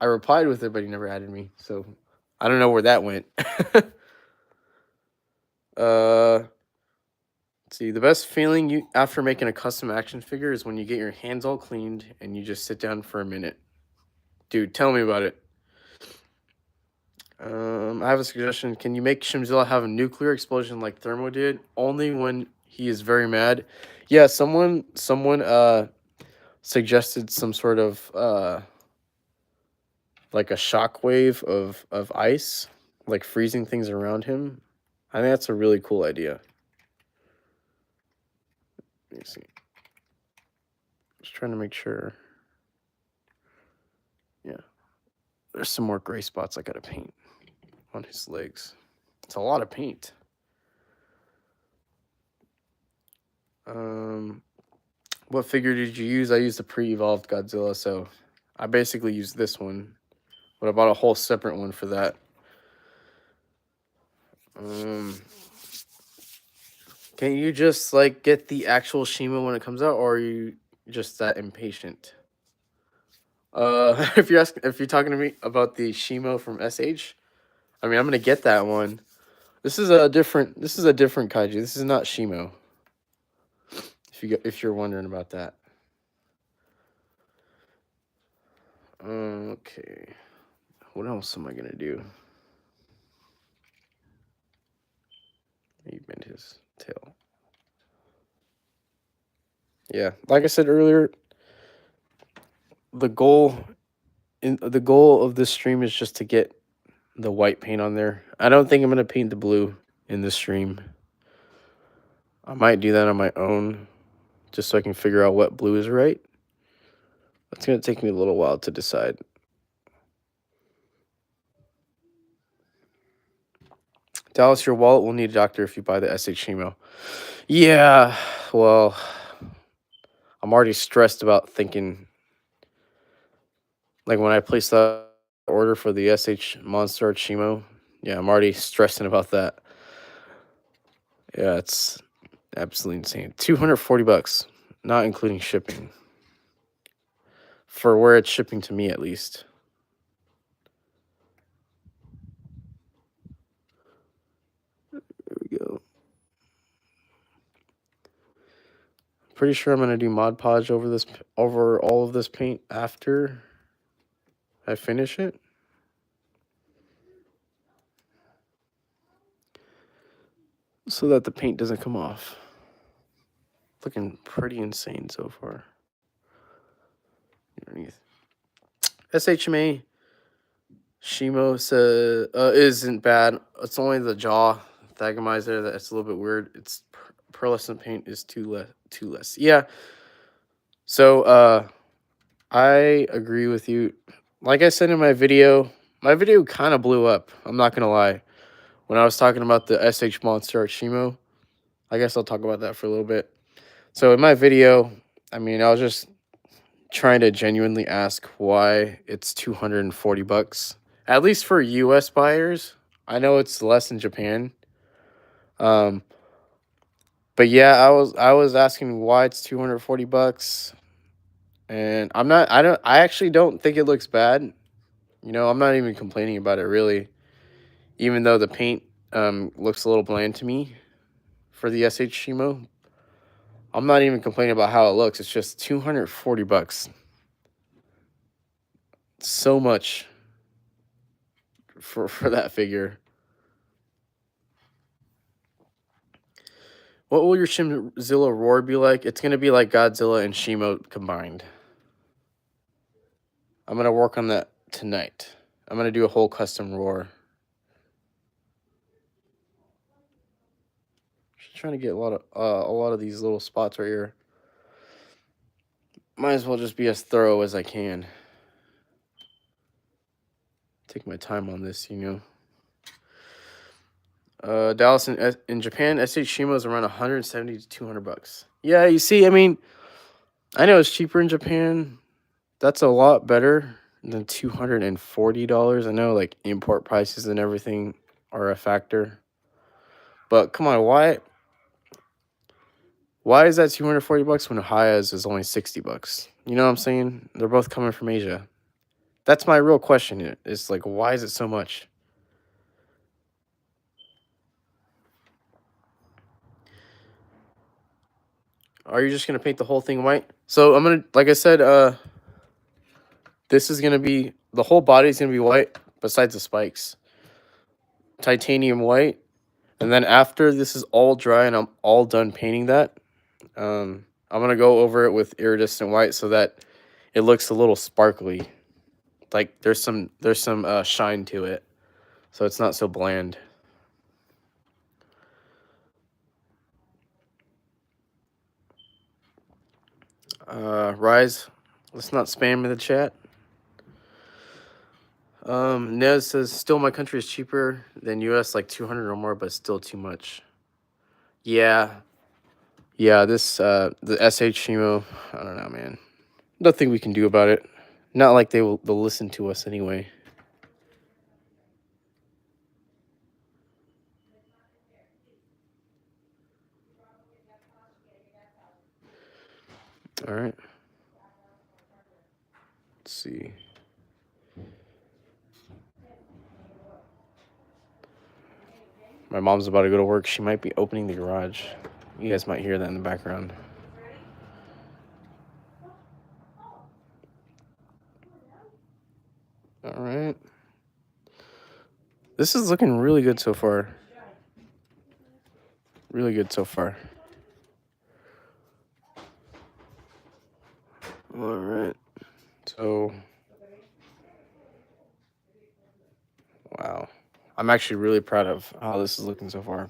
I replied with it, but he never added me. So I don't know where that went. Let's see. The best feeling you after making a custom action figure is when you get your hands all cleaned and you just sit down for a minute. Dude, tell me about it. I have a suggestion. Can you make Shimzilla have a nuclear explosion like Thermo did? Only when he is very mad. Yeah, someone suggested some sort of like a shockwave of ice, like freezing things around him. I think that's a really cool idea. Let me see. Just trying to make sure. Yeah. There's some more gray spots I gotta paint on his legs. It's a lot of paint. What figure did you use? I used a pre-evolved Godzilla, so I basically used this one, but I bought a whole separate one for that. Can you just like get the actual Shima when it comes out, or are you just that impatient? If you're talking to me about the Shimo from SH, I mean I'm gonna get that one. This is a different kaiju. This is not Shimo. If you're wondering about that. Okay. What else am I gonna do? He bent his tail. Yeah, like I said earlier, the goal of this stream is just to get the white paint on there. I don't think I'm gonna paint the blue in this stream. I might do that on my own, just so I can figure out what blue is right. That's gonna take me a little while to decide. Dallas, your wallet will need a doctor if you buy the SH Shimo. Yeah, well, I'm already stressed about thinking. Like when I placed the order for the SH Monster Art Shimo, yeah, I'm already stressing about that. Yeah, it's absolutely insane. $240, not including shipping. For where it's shipping to me, at least. There we go. Pretty sure I'm gonna do Mod Podge over all of this paint after I finish it. So that the paint doesn't come off. Looking pretty insane so far. Underneath. SHMA Shimo isn't bad. It's only the jaw thagomizer that's a little bit weird. It's pearlescent paint is too less. Yeah. So I agree with you. Like I said in my video kind of blew up. I'm not gonna lie. When I was talking about the SH Monster Art Shimo, I guess I'll talk about that for a little bit. So in my video, I mean, I was just trying to genuinely ask why it's $240, at least for US buyers. I know it's less in Japan. But yeah, I was asking why it's $240, and I actually don't think it looks bad. You know, I'm not even complaining about it really, even though the paint looks a little bland to me for the SH Shimo. I'm not even complaining about how it looks. It's just 240 bucks. So much for that figure. What will your Shimzilla roar be like? It's gonna be like Godzilla and Shimo combined. I'm gonna work on that tonight. I'm gonna do a whole custom roar. Just trying to get a lot of these little spots right here. Might as well just be as thorough as I can. Take my time on this, you know. Dallas in Japan, SH Shimo is around 170 to 200 bucks. Yeah, you see, I mean, I know it's cheaper in Japan. That's a lot better than $240. I know like import prices and everything are a factor. But come on, why is that 240 bucks when Haya's is only 60 bucks? You know what I'm saying? They're both coming from Asia. That's my real question here. It's like, why is it so much? Are you just gonna paint the whole thing white? So I'm gonna, like I said, this is gonna be, the whole body is gonna be white besides the spikes. Titanium white. And then after this is all dry and I'm all done painting that, I'm gonna go over it with iridescent white so that it looks a little sparkly. Like there's some shine to it. So it's not so bland. Rise, let's not spam in the chat. Nez says, still my country is cheaper than US, like 200 or more, but still too much. Yeah. Yeah, this, the SH Shimo, I don't know, man. Nothing we can do about it. Not like they'll listen to us anyway. All right. Let's see. My mom's about to go to work. She might be opening the garage. You guys might hear that in the background. All right. This is looking really good so far. Really good so far. All right. So, wow. I'm actually really proud of how this is looking so far.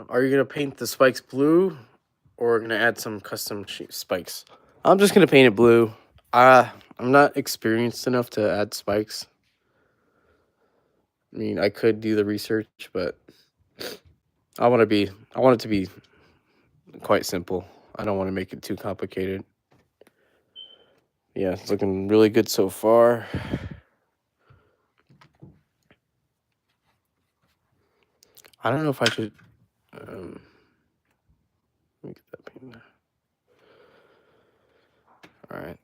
Are you going to paint the spikes blue or going to add some custom spikes? I'm just going to paint it blue. I'm not experienced enough to add spikes. I mean, I could do the research, but I want it to be quite simple. I don't want to make it too complicated. Yeah, it's looking really good so far. I don't know if I should. Let me get that paint there. All right.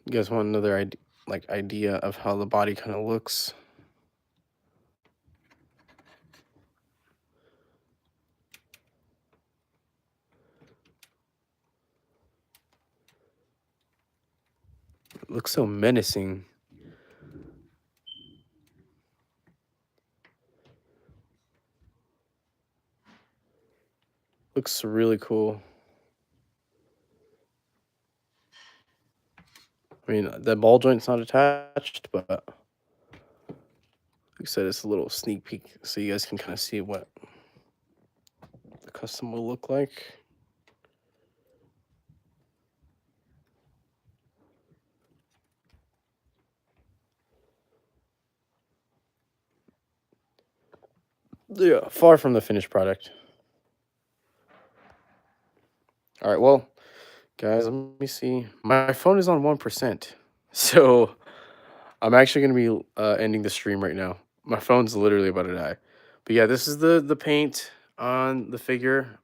You guys want another idea of how the body kind of looks? It looks so menacing. Looks really cool. I mean, the ball joint's not attached, but like I said, it's a little sneak peek so you guys can kind of see what the custom will look like. Yeah, far from the finished product. All right, well, guys, let me see. My phone is on 1%, so I'm actually going to be ending the stream right now. My phone's literally about to die. But yeah, this is the paint. on the figure.